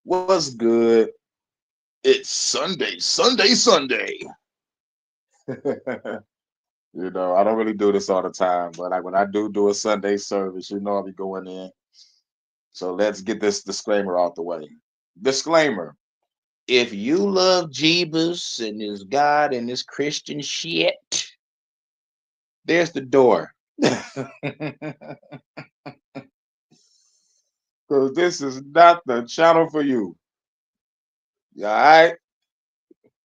What's good? It's Sunday. I don't really do this all the time, but when I do a Sunday service, I'll be going in. So let's get this disclaimer out the way. Disclaimer: if you love Jeebus and his God and his Christian shit, there's the door. Because this is not the channel for you. All right?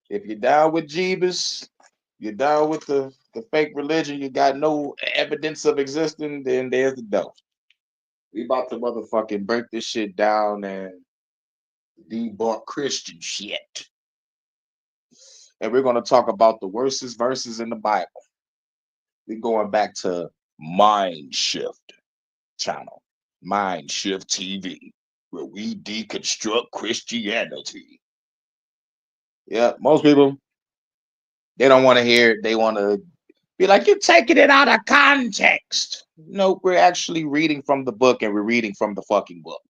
If you're down with Jeebus, you're down with the fake religion, you got no evidence of existing, then there's the door. We about to motherfucking break this shit down and debunk Christian shit. And we're going to talk about the worstest verses in the Bible. We're going back to Mind Shift channel, Mind Shift TV, where we deconstruct Christianity. Yeah, most people, they don't want to hear it. They want to be like, you're taking it out of context. No, we're actually reading from the book and we're reading from the fucking book.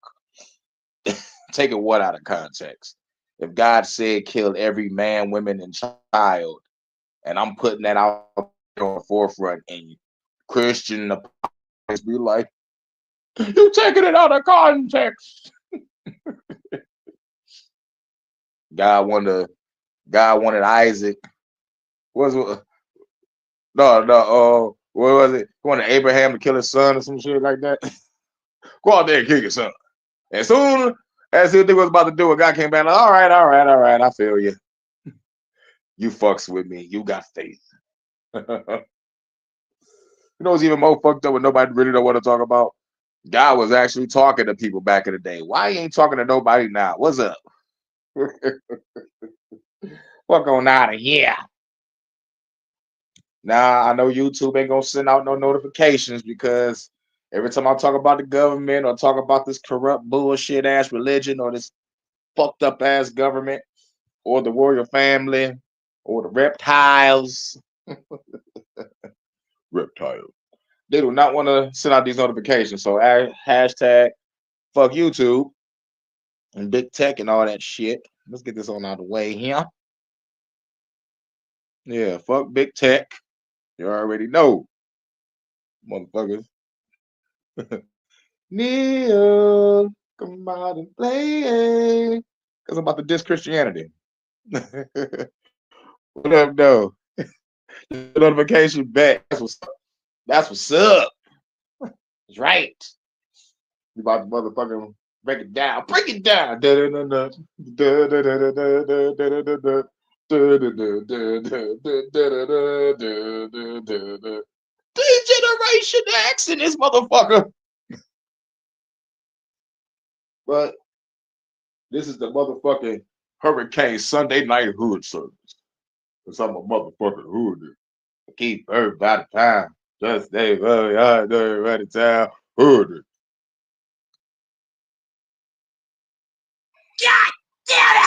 Taking what out of context? If God said kill every man, women, and child, and I'm putting that out on the forefront, and Christian be like, you're taking it out of context. God wanted Isaac. What was it? He wanted Abraham to kill his son or some shit like that. Go out there and kill your son. As soon as he was about to do it, God came back like, all right, I feel you. You fucks with me. You got faith. What's even more fucked up when nobody really know what to talk about? God was actually talking to people back in the day. Why he ain't talking to nobody now? What's up? Fuck on out of here. Now, I know YouTube ain't gonna send out no notifications because every time I talk about the government or talk about this corrupt bullshit ass religion or this fucked up ass government or the royal family or the reptiles, they do not want to send out these notifications. So hashtag fuck YouTube and big tech and all that shit. Let's get this on out of the way here. Yeah, fuck big tech. You already know, motherfuckers. Neil, come out and play. Because I'm about to diss Christianity. What up, though? Notification back. That's what's up. That's right. You about to motherfucking break it down. Break it down. Generation X in this motherfucker. But this is the motherfucking Hurykane Sunday night hood service. Because I'm a motherfucking hood. I keep everybody time. Just stay right to town. Hood. God damn it!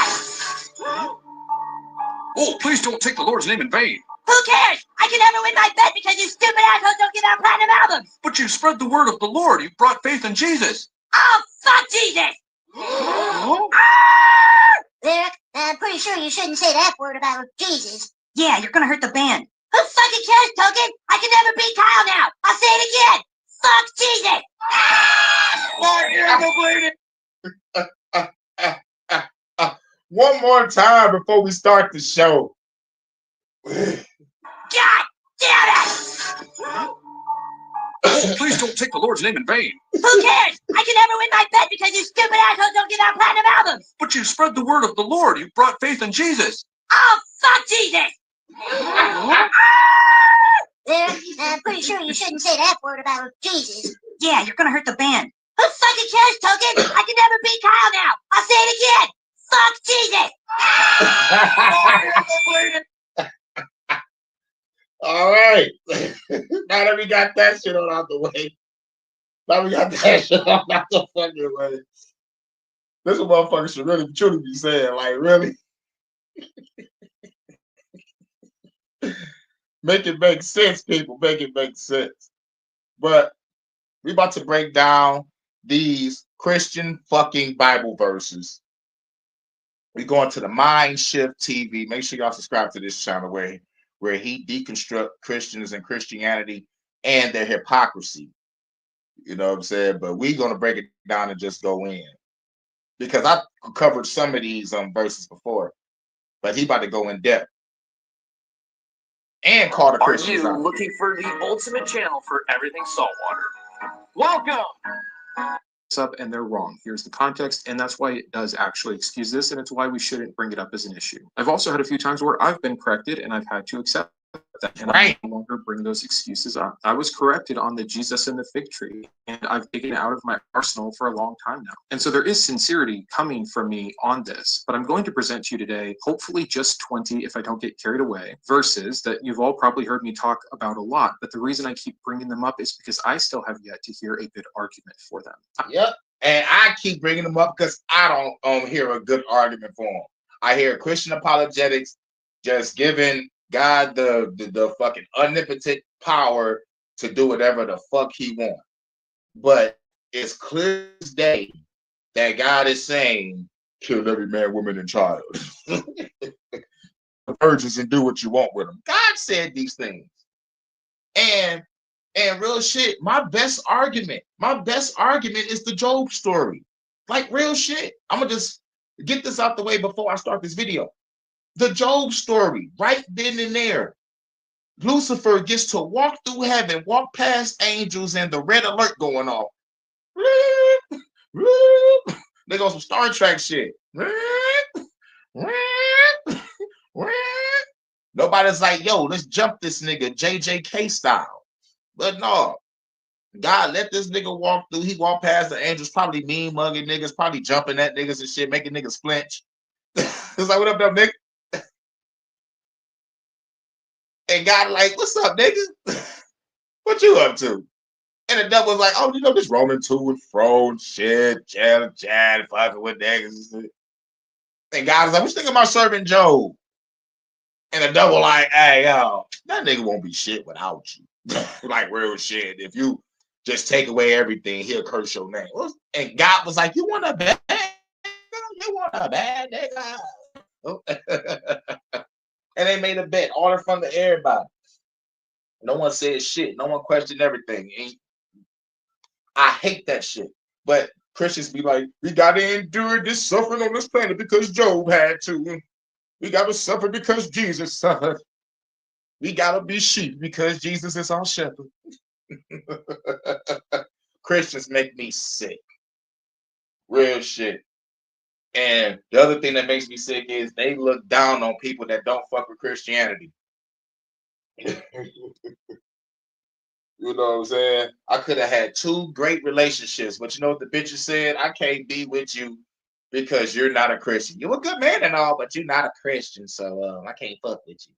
Oh, please don't take the Lord's name in vain. Who cares? I can never win my bet because you stupid assholes don't give out platinum albums. But you spread the word of the Lord. You brought faith in Jesus. Oh, fuck Jesus! Huh? Lyric, I'm pretty sure you shouldn't say that word about Jesus. Yeah, you're gonna hurt the band. Who fucking cares, Token? I can never beat Kyle now. I'll say it again. Fuck Jesus! One more time before we start the show. God damn it! Oh, please don't take the Lord's name in vain. Who cares? I can never win my bet because you stupid assholes don't give out platinum albums. But you spread the word of the Lord. You brought faith in Jesus. Oh, fuck Jesus! Lyric, I'm pretty sure you shouldn't say that word about Jesus. Yeah, you're gonna hurt the band. Who fucking cares, Token? I can never beat Kyle now. I'll say it again. Fuck Jesus! All right. Now that we got that shit on out the way. This motherfucker should really truly be saying, like, really? Make it make sense, people. Make it make sense. But we about to break down these Christian fucking Bible verses We going to the Mind Shift TV. Make sure y'all subscribe to this channel where he deconstruct Christians and Christianity and their hypocrisy. You know what I'm saying? But we're gonna break it down and just go in because I covered some of these verses before, but he about to go in depth and call the Christians out. Are you looking for the ultimate channel for everything saltwater? Welcome. Up and they're wrong. Here's the context, and that's why it does actually excuse this, and it's why we shouldn't bring it up as an issue. I've also had a few times where I've been corrected and I've had to accept that, and I no longer bring those excuses up. I was corrected on the Jesus and the fig tree, and I've taken it out of my arsenal for a long time now. And so there is sincerity coming from me on this, but I'm going to present to you today, hopefully just 20 if I don't get carried away, verses that you've all probably heard me talk about a lot, but the reason I keep bringing them up is because I still have yet to hear a good argument for them. Yep. And I keep bringing them up because I don't hear a good argument for them. I hear Christian apologetics just giving God the fucking omnipotent power to do whatever the fuck he wants. But it's clear as day that God is saying, kill every man, woman, and child. Virgins and do what you want with them. God said these things. And real shit, my best argument is the Job story. Like real shit. I'm gonna just get this out the way before I start this video. The Job story, right then and there. Lucifer gets to walk through heaven, walk past angels, and the red alert going off. They go some Star Trek shit. Nobody's like, yo, let's jump this nigga JJK style. But no, God let this nigga walk through. He walked past the angels, probably mean mugging niggas, probably jumping at niggas and shit, making niggas flinch. It's like, what up, dumb nigga? And God like, what's up, nigga? What you up to? And the devil was like, oh, you know, this roaming to and fro and shit, jad, fucking with niggas and shit. And God was like, what you think about serving Job? And the devil like, hey, yo, that nigga won't be shit without you. Like real shit. If you just take away everything, he'll curse your name. And God was like, you want a bad nigga? You want a bad nigga? And they made a bet, all in front of everybody. No one said shit. No one questioned everything. And I hate that shit. But Christians be like, we got to endure this suffering on this planet because Job had to. We got to suffer because Jesus suffered. We got to be sheep because Jesus is our shepherd. Christians make me sick. Real shit. And the other thing that makes me sick is they look down on people that don't fuck with Christianity. You know what I'm saying? I could have had 2 great relationships, but you know what the bitches said? I can't be with you because you're not a Christian. You're a good man and all, but you're not a Christian, so I can't fuck with you.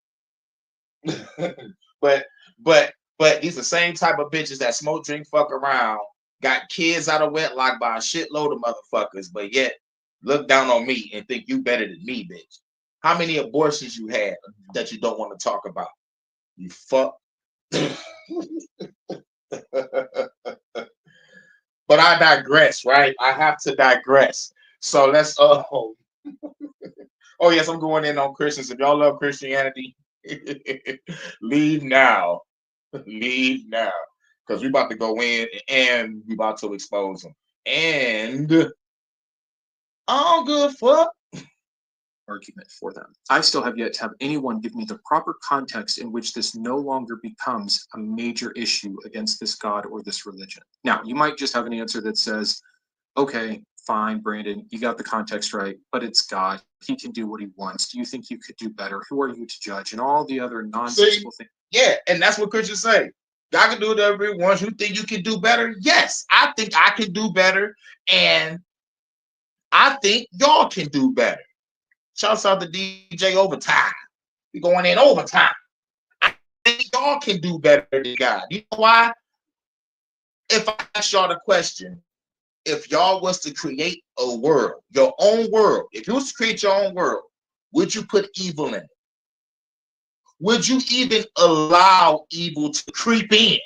but these the same type of bitches that smoke, drink, fuck around, got kids out of wedlock by a shitload of motherfuckers, but yet look down on me and think you better than me, bitch. How many abortions you had that you don't want to talk about? You fuck. But I digress, right? I have to digress. So let's oh yes, I'm going in on Christians. If y'all love Christianity, leave now. Leave now. Because we about to go in and we about to expose them. And I don't give a fuck. Argument for them. I still have yet to have anyone give me the proper context in which this no longer becomes a major issue against this God or this religion. Now, you might just have an answer that says, okay, fine, Brandon, you got the context right, but it's God. He can do what he wants. Do you think you could do better? Who are you to judge? And all the other nonsensical things. Yeah, and that's what Christians say. God can do whatever he wants. You think you can do better? Yes, I think I can do better. And I think y'all can do better. Shouts out to DJ Overtime. We going in overtime. I think y'all can do better than God. You know why? If I ask y'all the question, if y'all was to create a world, your own world, if you was to create your own world, would you put evil in it? Would you even allow evil to creep in?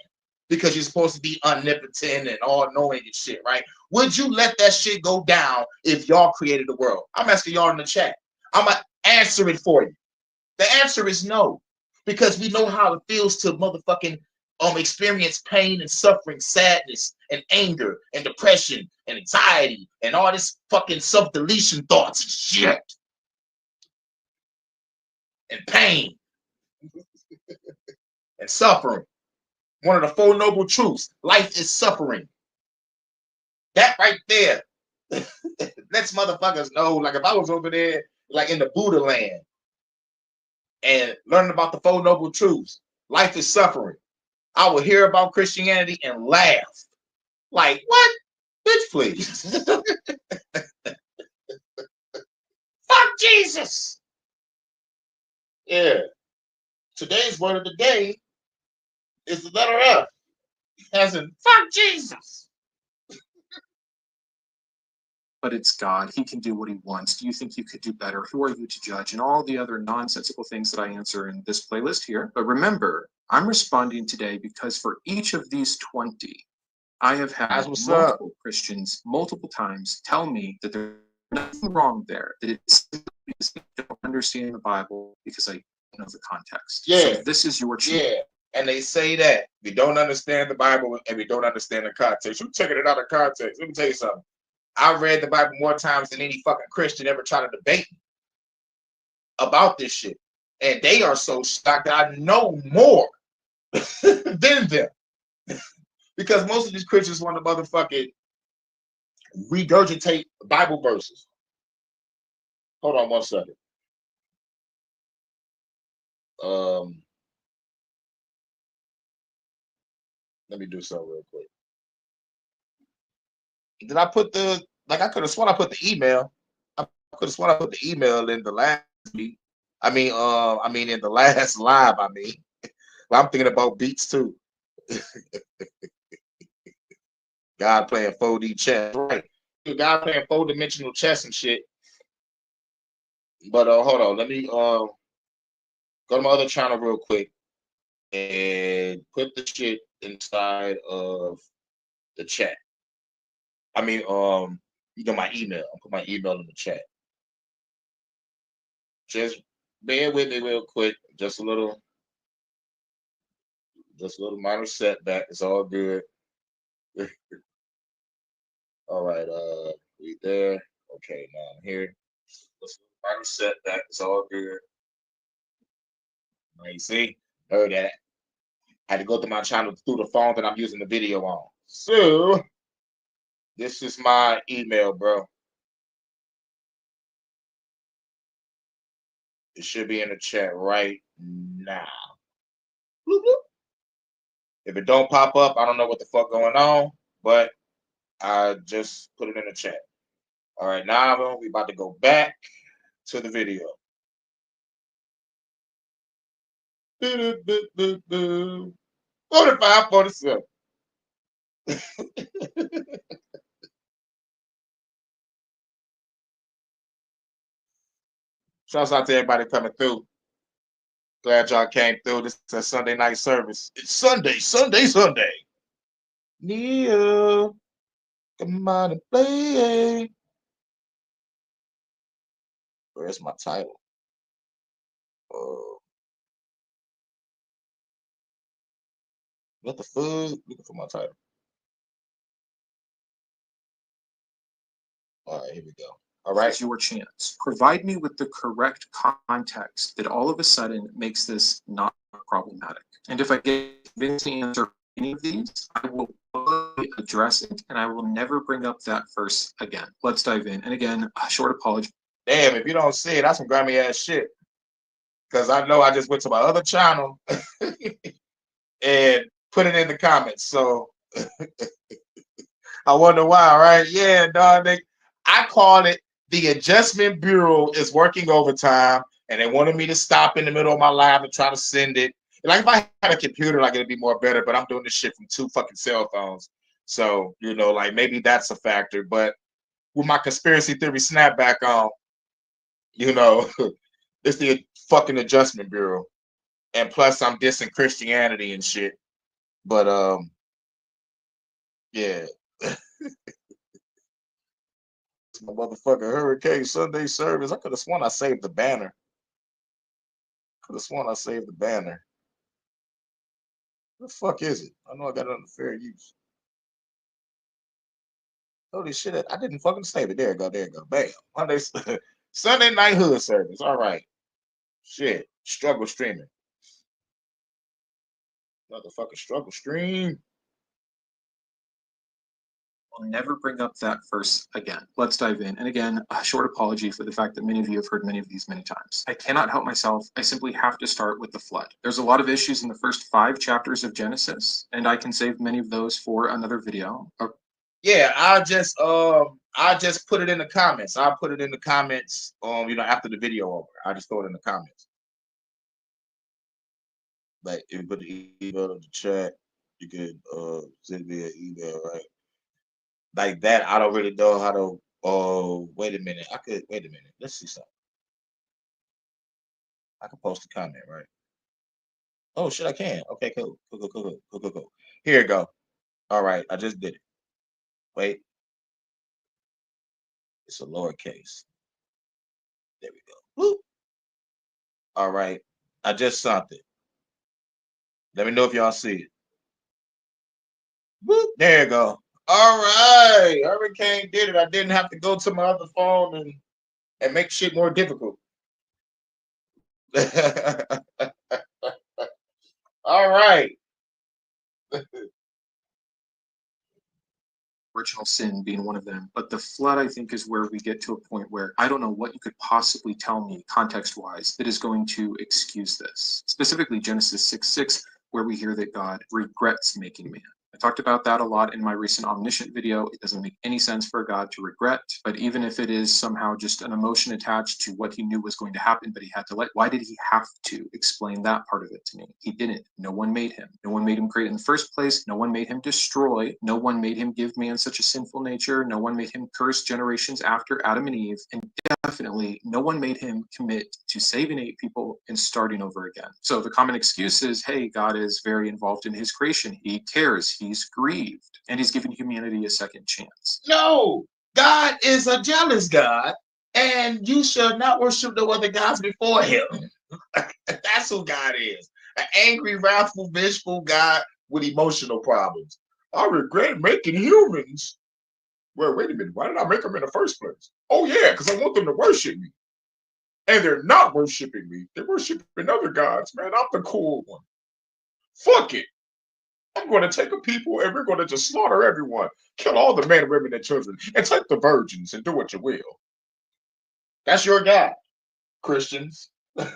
Because you're supposed to be omnipotent and all-knowing and shit, right? Would you let that shit go down if y'all created the world? I'm asking y'all in the chat. I'm gonna answer it for you. The answer is no, because we know how it feels to motherfucking experience pain and suffering, sadness and anger and depression and anxiety and all this fucking self-deletion thoughts and shit and pain and suffering. One of the four noble truths: life is suffering. That right there lets motherfuckers know. Like if I was over there, like in the Buddha land, and learning about the four noble truths, life is suffering, I would hear about Christianity and laugh. Like, what? Bitch, please. Fuck Jesus. Yeah. Today's word of the day is the letter F. As in, fuck Jesus. But it's God. He can do what he wants. Do you think you could do better? Who are you to judge? And all the other nonsensical things that I answer in this playlist here. But remember, I'm responding today because for each of these 20, I have had multiple Christians multiple times tell me that there's nothing wrong there, that it's because I don't understand the Bible because I don't know the context. Yeah. So this is your chance. Yeah. And they say that we don't understand the Bible and we don't understand the context. You're taking it out of context. Let me tell you something. I read the Bible more times than any fucking Christian ever tried to debate me about this shit. And they are so shocked that I know more than them. Because most of these Christians want to motherfucking regurgitate Bible verses. Hold on one second. Let me do something real quick. Did I put the, like I could have sworn I put the email. I could have sworn I put the email in the last week. I mean in the last live, I mean. Well, I'm thinking about beats too. God playing 4D chess. Right. God playing 4-dimensional chess and shit. But hold on, let me go to my other channel real quick and put the shit inside of the chat. I mean, you know, my email. I'll put my email in the chat. Just bear with me real quick. Just a little minor setback. It's all good. All right, we there. Okay, now I'm here. Just a minor setback. It's all good. Now you see, heard that. I had to go to my channel through the phone that I'm using the video on. So this is my email, bro. It should be in the chat right now. If it don't pop up, I don't know what the fuck going on, but I just put it in the chat. All right, now we about to go back to the video. 45, 47. Shouts out to everybody coming through. Glad y'all came through. This is a Sunday night service. It's Sunday. Neo, come on and play. Where's my title? What the fuck? Looking for my title. All right, here we go. All right. It's your chance. Provide me with the correct context that all of a sudden makes this not problematic. And if I get a convincing answer to any of these, I will address it and I will never bring up that verse again. Let's dive in. And again, a short apology. Damn, if you don't see it, that's some grimy ass shit. Because I know I just went to my other channel and put it in the comments. So I wonder why, right? Yeah, dog. I call it the Adjustment Bureau is working overtime, and they wanted me to stop in the middle of my live and try to send it. Like if I had a computer, like it'd be more better. But I'm doing this shit from 2 fucking cell phones, so you know, like maybe that's a factor. But with my conspiracy theory snapback on, you know, it's the fucking Adjustment Bureau, and plus I'm dissing Christianity and shit. But yeah. my motherfucking Hurykane Sunday service. I could have sworn I saved the banner. Could have sworn I saved the banner. What the fuck is it? I know I got it under fair use. Holy shit, I didn't fucking save it. There you go, there you go. Bam. Monday, Sunday night hood service. All right. Shit. Struggle streaming. Motherfucking struggle stream. I'll never bring up that verse again. Let's dive in. And again, a short apology for the fact that many of you have heard many of these many times. I cannot help myself. I simply have to start with the flood. There's a lot of issues in the first 5 chapters of Genesis, and I can save many of those for another video. Yeah, I'll just put it in the comments. I'll put it in the comments after the video over. I'll just throw it in the comments. Like if you put the email in the chat, you could send me an email, right? Like that, I don't really know how to. Oh, wait a minute. Wait a minute. Let's see something. I can post a comment, right? Oh shit, I can. Okay, cool. Cool. Here you go. All right, I just did it. Wait. It's a lowercase. There we go. Whoop. All right. I just sent it. Let me know if y'all see it. Whoop. There you go. All right. Hurykane did it. I didn't have to go to my other phone and make shit more difficult. All right. Original sin being one of them. But the flood, I think, is where we get to a point where I don't know what you could possibly tell me context-wise that is going to excuse this. Specifically Genesis 6:6, where we hear that God regrets making man. I talked about that a lot in my recent omniscient video. It doesn't make any sense for God to regret, but even if it is somehow just an emotion attached to what he knew was going to happen, but he had to why did he have to explain that part of it to me? He didn't. No one made him. No one made him great in the first place. No one made him destroy. No one made him give man such a sinful nature. No one made him curse generations after Adam and Eve. And definitely no one made him commit to saving 8 people and starting over again. So the common excuse is, hey, God is very involved in his creation. He cares. He's grieved. And he's giving humanity a second chance. No, God is a jealous God, and you shall not worship no other gods before him. That's who God is. An angry, wrathful, vengeful God with emotional problems. I regret making humans. Well, wait a minute. Why did I make them in the first place? Oh, yeah, because I want them to worship me. And they're not worshiping me. They're worshiping other gods, man. I'm the cool one. Fuck it. I'm going to take a people and we're going to just slaughter everyone. Kill all the men, women, and children. And take the virgins and do what you will. That's your God, Christians. But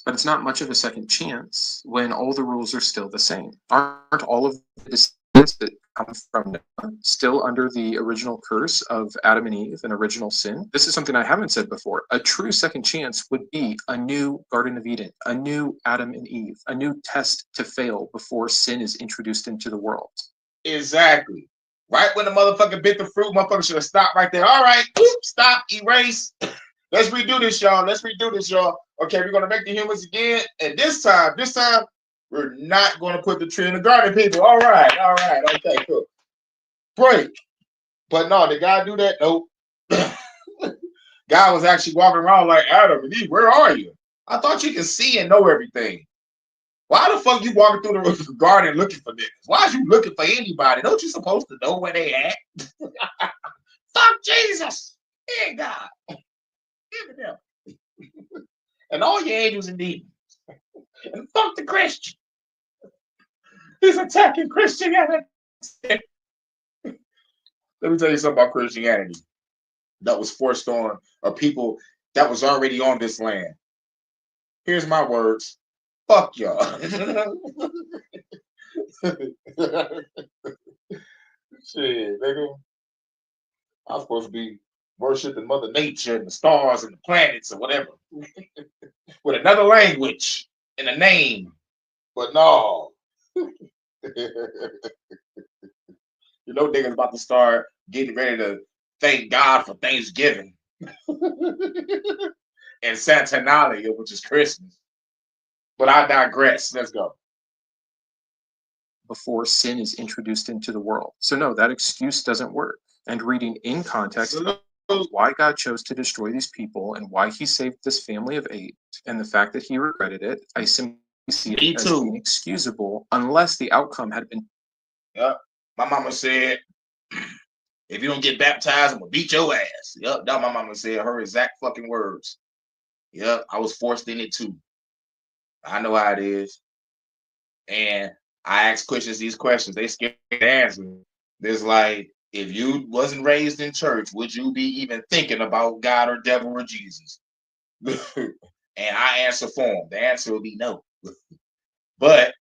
it's not much of a second chance when all the rules are still the same. Aren't all of the descendants that come from Noah still under the original curse of Adam and Eve and original sin? This is something I haven't said before. A true second chance would be a new Garden of Eden, a new Adam and Eve, a new test to fail before sin is introduced into the world. Exactly. Right when the motherfucker bit the fruit, motherfucker should have stopped right there. All right, stop, erase. Let's redo this, y'all. Let's redo this, y'all. Okay, we're gonna make the humans again, and this time, we're not gonna put the tree in the garden, people. All right, okay, cool. Break. But no, did God do that? Nope. God was actually walking around like, Adam and Eve, where are you? I thought you could see and know everything. Why the fuck you walking through the garden looking for niggas? Why is you looking for anybody? Don't you supposed to know where they at? Fuck Jesus. Hey, God. Give it them. And all your angels and demons. And fuck the Christian. He's attacking Christianity. Let me tell you something about Christianity that was forced on a people that was already on this land. Here's my words. Fuck y'all. Shit, nigga. I'm supposed to be worshiping Mother Nature and the stars and the planets or whatever. With another language and a name. But no. You know niggas about to start getting ready to thank God for Thanksgiving. And Saturnalia, which is Christmas. But I digress. Let's go. Before sin is introduced into the world. So no, that excuse doesn't work. and reading in context Salute. why God chose to destroy these people and why he saved this family of 8, and the fact that he regretted it, I simply see Me it as too. inexcusable unless the outcome had been. Yep. My mama said, if you don't get baptized, I'm gonna beat your ass. Yep. That's my mama said, her exact fucking words. Yep. I was forced in it too. I know how it is. And I ask these questions. They scared to answer. There's like, if you wasn't raised in church, would you be even thinking about God or devil or Jesus? And I answer for them. The answer will be no. But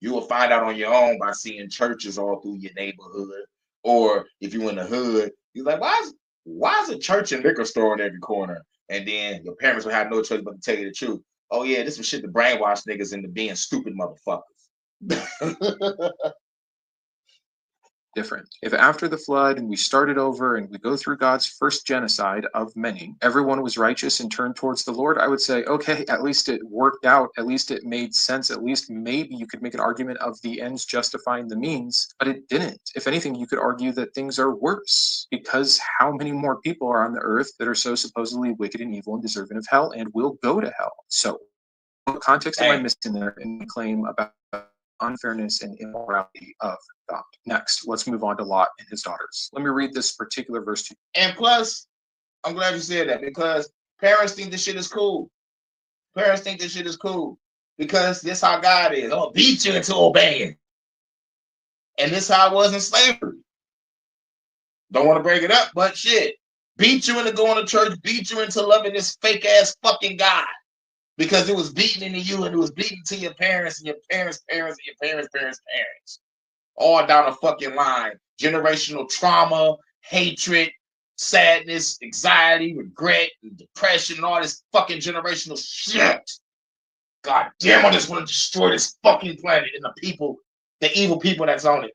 you will find out on your own by seeing churches all through your neighborhood. Or if you're in the hood, you're like, why is a church and liquor store in every corner? And then your parents will have no choice but to tell you the truth. Oh yeah, this is shit to brainwash niggas into being stupid motherfuckers. Different. If after the flood and we started over and we go through God's first genocide of many, everyone was righteous and turned towards the Lord, I would say, okay, at least it worked out. At least it made sense. At least maybe you could make an argument of the ends justifying the means, but it didn't. If anything, you could argue that things are worse because how many more people are on the earth that are so supposedly wicked and evil and deserving of hell and will go to hell? So what context am I missing there in the claim about unfairness and immorality of God? Next, let's move on to Lot and his daughters. Let me read this particular verse to you. And plus, I'm glad you said that because parents think this shit is cool. Parents think this shit is cool because this how God is. I'm gonna beat you into obeying. And this how it was in slavery. Don't want to break it up, but shit. Beat you into going to church, beat you into loving this fake ass fucking God. Because it was beaten into you and it was beaten to your parents and your parents' parents and your parents' parents. All down the fucking line. Generational trauma, hatred, sadness, anxiety, regret, and depression, and all this fucking generational shit. God damn, I just want to destroy this fucking planet and the people, the evil people that's on it.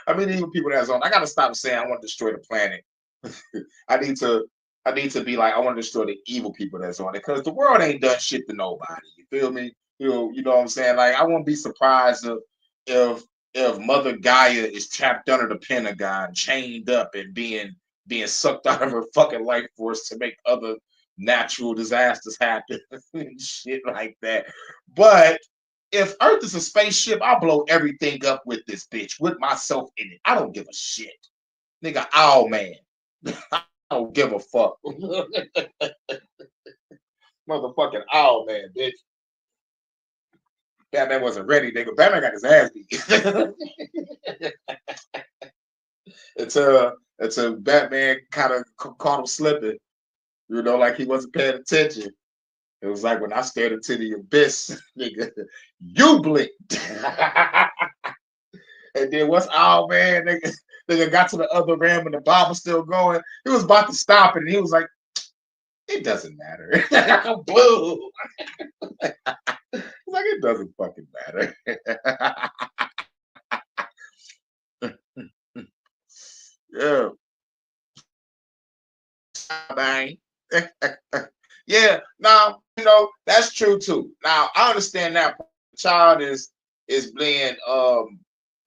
I mean, the evil people that's on it. I gotta stop saying I want to destroy the planet. I need to be like, I want to destroy the evil people that's on it because the world ain't done shit to nobody. You feel me? You know what I'm saying? Like, I won't be surprised if if Mother Gaia is trapped under the Pentagon, chained up and being sucked out of her fucking life force to make other natural disasters happen and shit like that. But if Earth is a spaceship, I'll blow everything up with this bitch, with myself in it. I don't give a shit. Nigga, owl man. I don't give a fuck. Motherfucking owl man, bitch. Batman wasn't ready, nigga. Batman got his ass beat. Until Batman kind of caught him slipping, you know, like he wasn't paying attention. It was like when I stared into the abyss, nigga, you blinked. And then what's owl man, nigga got to the other ram and the bomb was still going. He was about to stop it, and he was like, it doesn't matter. Blue. Like, it doesn't fucking matter. Yeah. Bang. Yeah. Now, you know, that's true too. Now, I understand that the child is being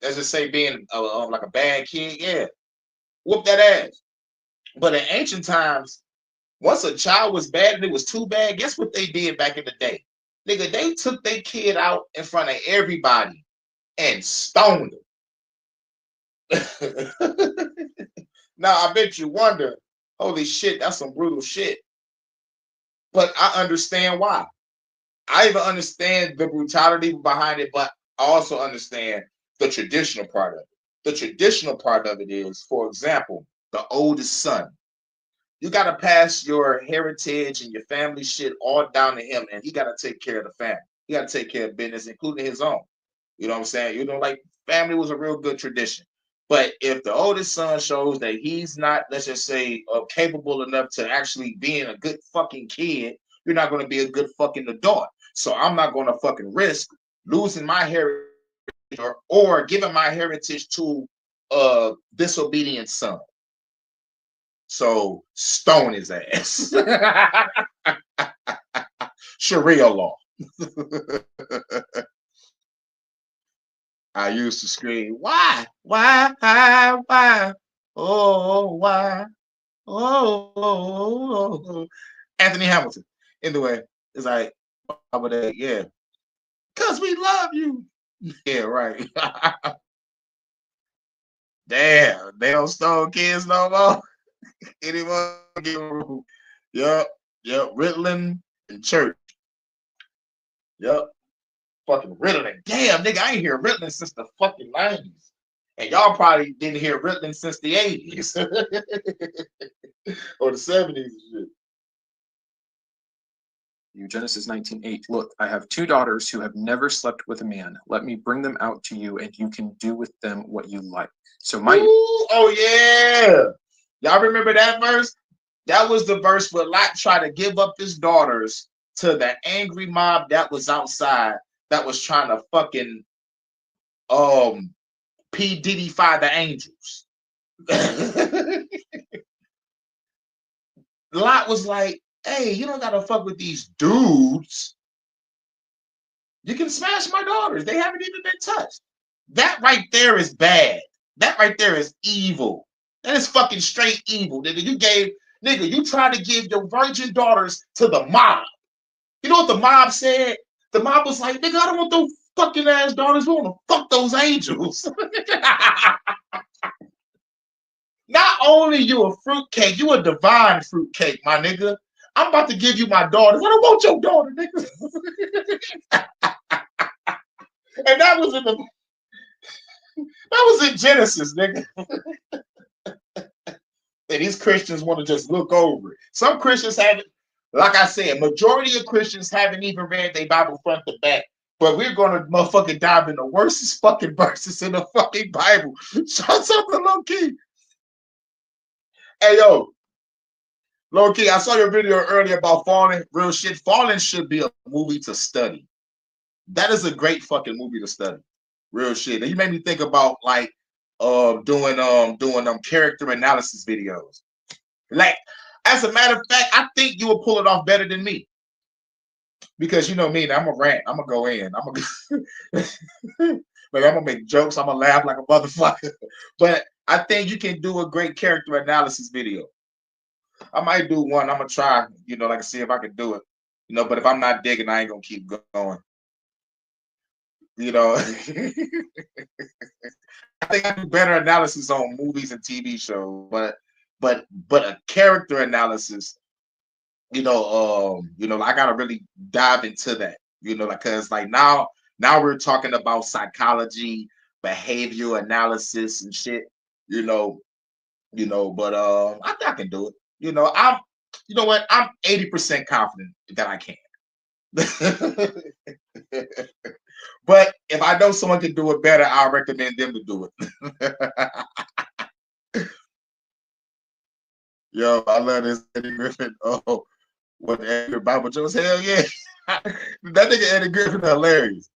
let's just say being like a bad kid. Yeah. Whoop that ass. But in ancient times, once a child was bad and it was too bad, guess what they did back in the day? Nigga, they took their kid out in front of everybody and stoned them. Now, I bet you wonder, holy shit, that's some brutal shit. But I understand why. I even understand the brutality behind it, but I also understand the traditional part of it. The traditional part of it is, for example, the oldest son. You got to pass your heritage and your family shit all down to him, and he got to take care of the family. He got to take care of business, including his own. You know what I'm saying? You know, like family was a real good tradition. But if the oldest son shows that he's not, let's just say, capable enough to actually being a good fucking kid, you're not going to be a good fucking adult. So I'm not going to fucking risk losing my heritage or giving my heritage to a disobedient son. So stone his ass. Sharia law. I used to scream, why? Why? Oh, why? Oh. Anthony Hamilton. Anyway, it's like, why would they? Yeah. Because we love you. Yeah, right. Damn, they don't stone kids no more. Anyone get room? Yep, Ritalin and church. Yep, fucking Ritalin. Damn, nigga, I ain't hear Ritalin since the fucking 90s. And y'all probably didn't hear Ritalin since the 80s or the 70s and shit. Genesis 19:8. Look, I have 2 daughters who have never slept with a man. Let me bring them out to you, and you can do with them what you like. So my oh yeah. Y'all remember that verse? That was the verse where Lot tried to give up his daughters to the angry mob that was outside that was trying to fucking P. Diddy-fy the angels. Lot was like, hey, you don't gotta fuck with these dudes. You can smash my daughters. They haven't even been touched. That right there is bad. That right there is evil. That is fucking straight evil. Nigga, you tried to give your virgin daughters to the mob. You know what the mob said? The mob was like, nigga, I don't want those fucking ass daughters. We want to fuck those angels. Not only you a fruitcake, you a divine fruitcake, my nigga. I'm about to give you my daughters. I don't want your daughter, nigga. And that was in Genesis, nigga. And these Christians want to just look over it. Some Christians haven't, like I said, majority of Christians haven't even read their Bible front to back. But we're gonna motherfucking dive in the worstest fucking verses in the fucking Bible. Shut up, low key. Hey yo, low key, I saw your video earlier about Fallen. Real shit. Fallen should be a movie to study. That is a great fucking movie to study. Real shit. And you made me think about like doing character analysis videos. Like, as a matter of fact, I think you will pull it off better than me. Because you know me, I'm a rant. I'm gonna go in. I'm gonna make jokes. I'm gonna laugh like a motherfucker. But I think you can do a great character analysis video. I might do one. I'm gonna try, like I see if I can do it. But if I'm not digging, I ain't gonna keep going. I think I do better analysis on movies and TV shows, but a character analysis, I gotta really dive into that, because like now we're talking about psychology, behavioral analysis and shit, but I think I can do it. I'm 80% confident that I can. But if I know someone can do it better, I'll recommend them to do it. Yo, I love this Eddie Griffin. Oh, what Eddie Bible Jones? Hell yeah. That nigga Eddie Griffin hilarious.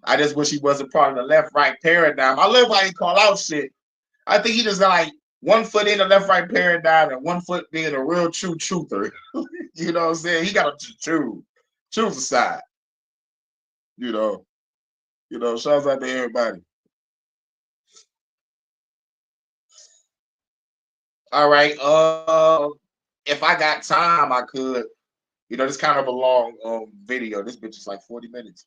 I just wish he wasn't part of the left-right paradigm. I love how he call out shit. I think he just like 1 foot in the left-right paradigm and 1 foot being a real true truther. You know what I'm saying? He got to choose a side. Shouts out to everybody. All right. If I got time, I could. It's kind of a long video. This bitch is like 40 minutes.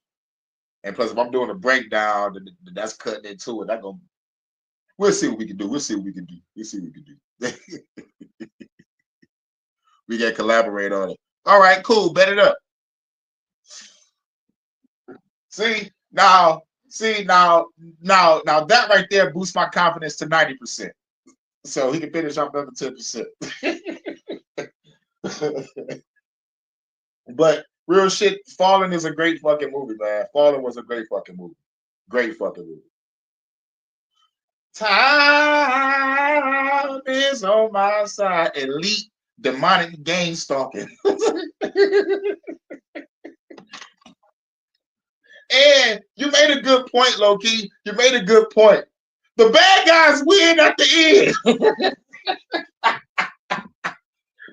And plus, if I'm doing a breakdown, that's cutting into it. We'll see what we can do. We'll see what we can do. We can collaborate on it. All right, cool. Bet it up. See now that right there boosts my confidence to 90%. So he can finish off another 10%. But real shit, Fallen is a great fucking movie, man. Fallen was a great fucking movie. Great fucking movie. Time is on my side. Elite demonic game stalking. And you made a good point, Loki. You made a good point. The bad guys win at the end.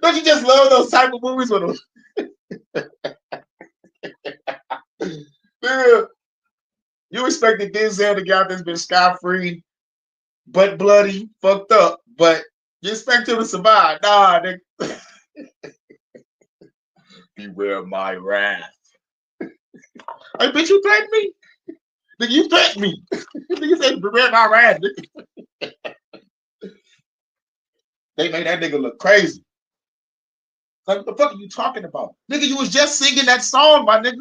Don't you just love those type of movies with them? You expected Denzel to get out this bitch scot-free, butt bloody, fucked up, but you expect him to survive. Nah, nigga. Beware my wrath. Hey, bitch, you threatened me? Nigga, you threatened me. Nigga said, beware my wrath, nigga. They made that nigga look crazy. Like, what the fuck are you talking about? Nigga, you was just singing that song, my nigga.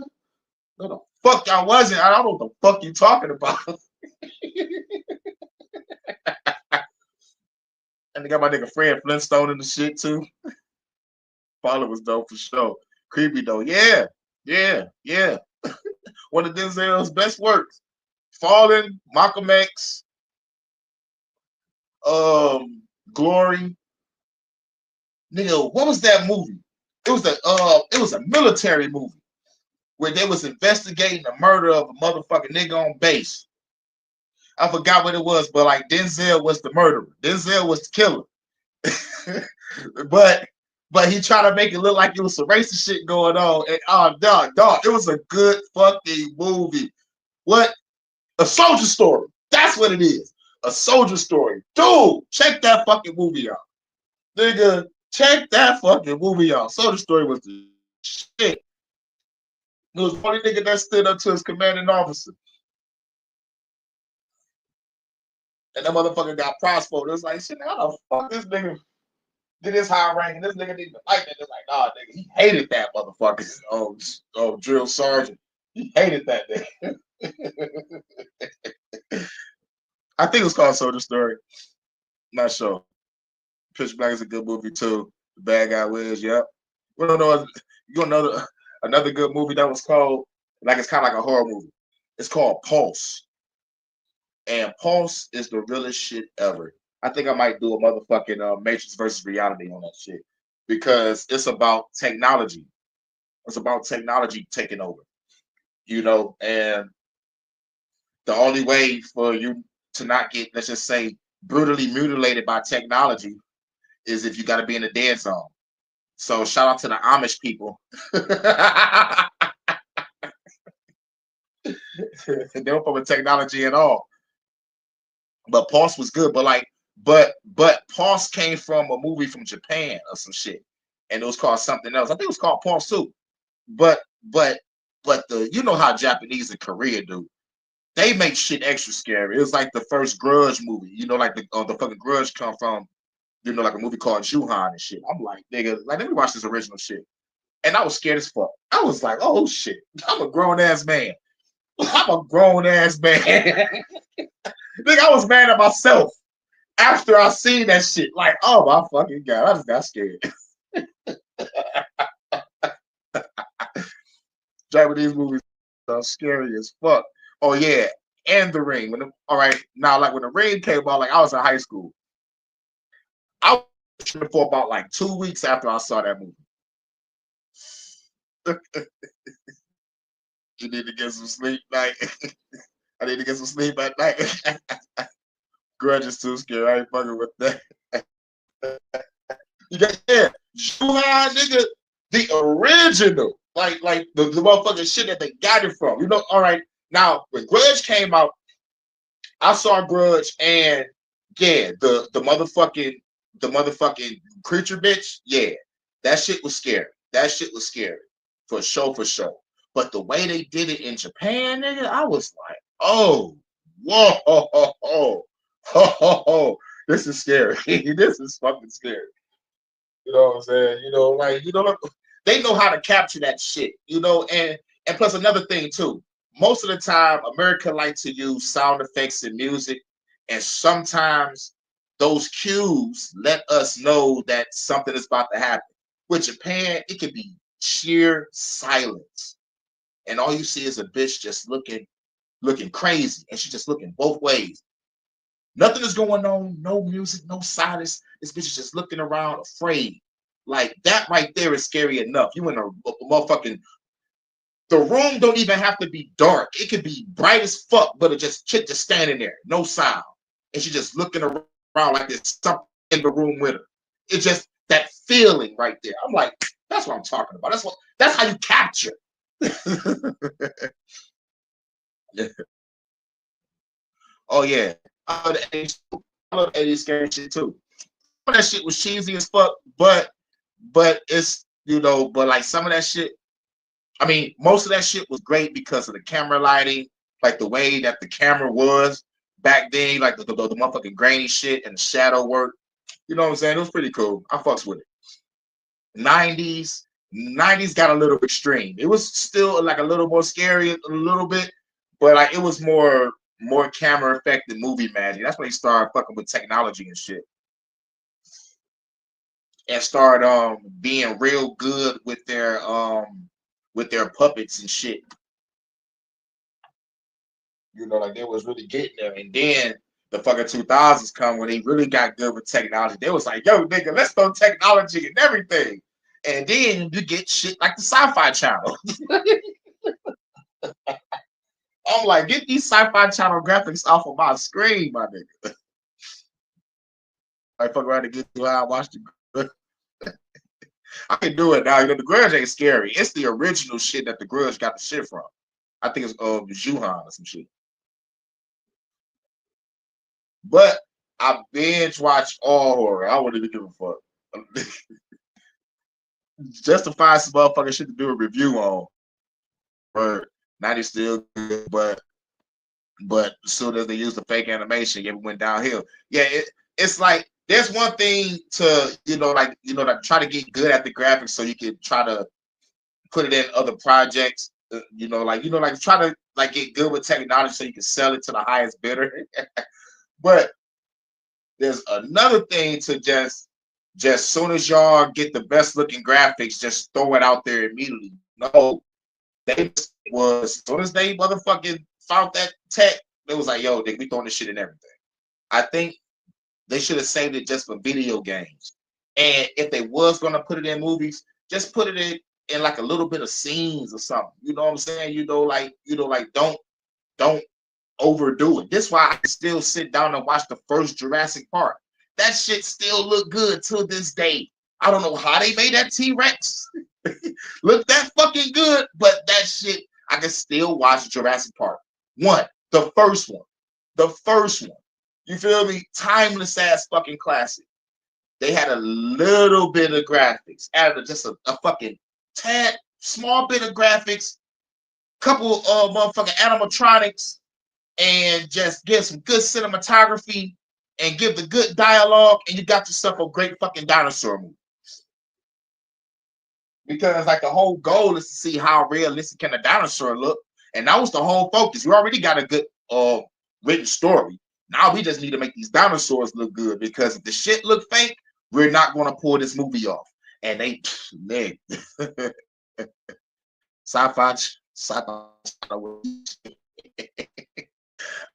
No, the fuck I wasn't. I don't know what the fuck you talking about. And they got my nigga Fred Flintstone in the shit too. Paula was dope for sure. Creepy though. Yeah. One of Denzel's best works. Fallen, Malcolm X, Glory. Nigga, what was that movie? It was a military movie where they was investigating the murder of a motherfucking nigga on base. I forgot what it was, but like Denzel was the murderer. Denzel was the killer. but he tried to make it look like it was some racist shit going on. And dog, it was a good fucking movie. What? A soldier story. That's what it is. A soldier story. Dude, check that fucking movie out. Nigga, check that fucking movie out. Soldier Story was the shit. It was funny nigga that stood up to his commanding officer. And that motherfucker got prospered. It was like, shit, how the fuck this nigga did this high rank and this nigga didn't like that? It's like, nah, nigga, he hated that motherfucker. Oh, drill sergeant. He hated that nigga. I think it was called Soldier Story. Not sure. Pitch Black is a good movie too. The Bad Guy Wiz, yep. You know another good movie that was called, like it's kind of like a horror movie. It's called Pulse. And Pulse is the realest shit ever. I think I might do a motherfucking Matrix versus reality on that shit. Because it's about technology. It's about technology taking over. You know, and the only way for you to not get, let's just say, brutally mutilated by technology is if you got to be in a dead zone. So shout out to the Amish people. They don't fuck with technology at all. But Pulse was good. But Pulse came from a movie from Japan or some shit, and it was called something else. I think it was called Pulse too. But the you know how Japanese and Korea do. They make shit extra scary. It was like the first Grudge movie. You know, like the fucking Grudge come from. You know, like a movie called Juhan and shit. I'm like, nigga, like let me watch this original shit. And I was scared as fuck. I was like, oh shit, I'm a grown ass man. I'm a grown ass man. Nigga, I was mad at myself after I seen that shit. Like, oh my fucking god, I just got scared. Japanese movies are scary as fuck. Oh yeah, and The Ring. All right, now like when The Ring came out, like I was in high school. I was tripping for about like 2 weeks after I saw that movie. You need to get some sleep, like I need to get some sleep at night. Grudge is too scary. I ain't fucking with that. You got Juhan, nigga, the original, like the motherfucking shit that they got it from. You know, all right. Now when Grudge came out, I saw Grudge and yeah, the motherfucking creature bitch, yeah, that shit was scary. That shit was scary. For sure. But the way they did it in Japan, nigga, I was like, oh, whoa, this is scary. This is fucking scary. You know what I'm saying? You know, like, you know, they know how to capture that shit, you know, and plus another thing too. Most of the time, America likes to use sound effects and music, and sometimes those cues let us know that something is about to happen. With Japan, it can be sheer silence, and all you see is a bitch just looking crazy, and she's just looking both ways. Nothing is going on, no music, no silence. This bitch is just looking around, afraid. Like that right there is scary enough. You in a motherfucking. The room don't even have to be dark. It could be bright as fuck, but it just chick just standing there, no sound, and she's just looking around like there's something in the room with her. It's just that feeling right there. I'm like, that's what I'm talking about. That's how you capture. Oh yeah, I love the 80s. I love the 80s scary shit too. Some of that shit was cheesy as fuck, but it's but like some of that shit. I mean, most of that shit was great because of the camera lighting, like the way that the camera was back then, like the motherfucking grainy shit and the shadow work. You know what I'm saying? It was pretty cool. I fucks with it. 90s, 90s got a little extreme. It was still like a little more scary, a little bit, but like it was more camera effect than movie magic. That's when they started fucking with technology and shit, and started being real good with their puppets and shit. Like they was really getting there. And then the fucking 2000s come when they really got good with technology. They was like, yo, nigga, let's throw technology and everything. And then you get shit like the Sci-Fi Channel. I'm like, get these Sci-Fi Channel graphics off of my screen, my nigga. I fuck around and get to how I watched it. I can do it now. The Grudge ain't scary. It's the original shit that the Grudge got the shit from. I think it's Juhan or some shit. But I binge watched all horror. I wouldn't even give a fuck. Just to find some motherfucking shit to do a review on. But 90 still good, but as soon as they used the fake animation, it went downhill. Yeah, it's like there's one thing to like try to get good at the graphics so you can try to put it in other projects. Like try to like get good with technology so you can sell it to the highest bidder. But there's another thing to just soon as y'all get the best looking graphics, just throw it out there immediately. No, they was as soon as they motherfucking found that tech, they was like, yo, we throwing this shit in everything. I think they should have saved it just for video games. And if they was gonna put it in movies, just put it in like a little bit of scenes or something. You know what I'm saying? Like don't overdo it. This is why I can still sit down and watch the first Jurassic Park. That shit still look good to this day. I don't know how they made that T-Rex look that fucking good, but that shit, I can still watch Jurassic Park. The first one. The first one. You feel me? Timeless ass fucking classic. They had a little bit of graphics, added just a fucking tad small bit of graphics, couple of motherfucking animatronics, and just get some good cinematography and give the good dialogue, and you got yourself a great fucking dinosaur movie. Because like the whole goal is to see how realistic can a dinosaur look, and that was the whole focus. We already got a good written story. Now we just need to make these dinosaurs look good, because if the shit look fake, we're not going to pull this movie off. And they sci-fi.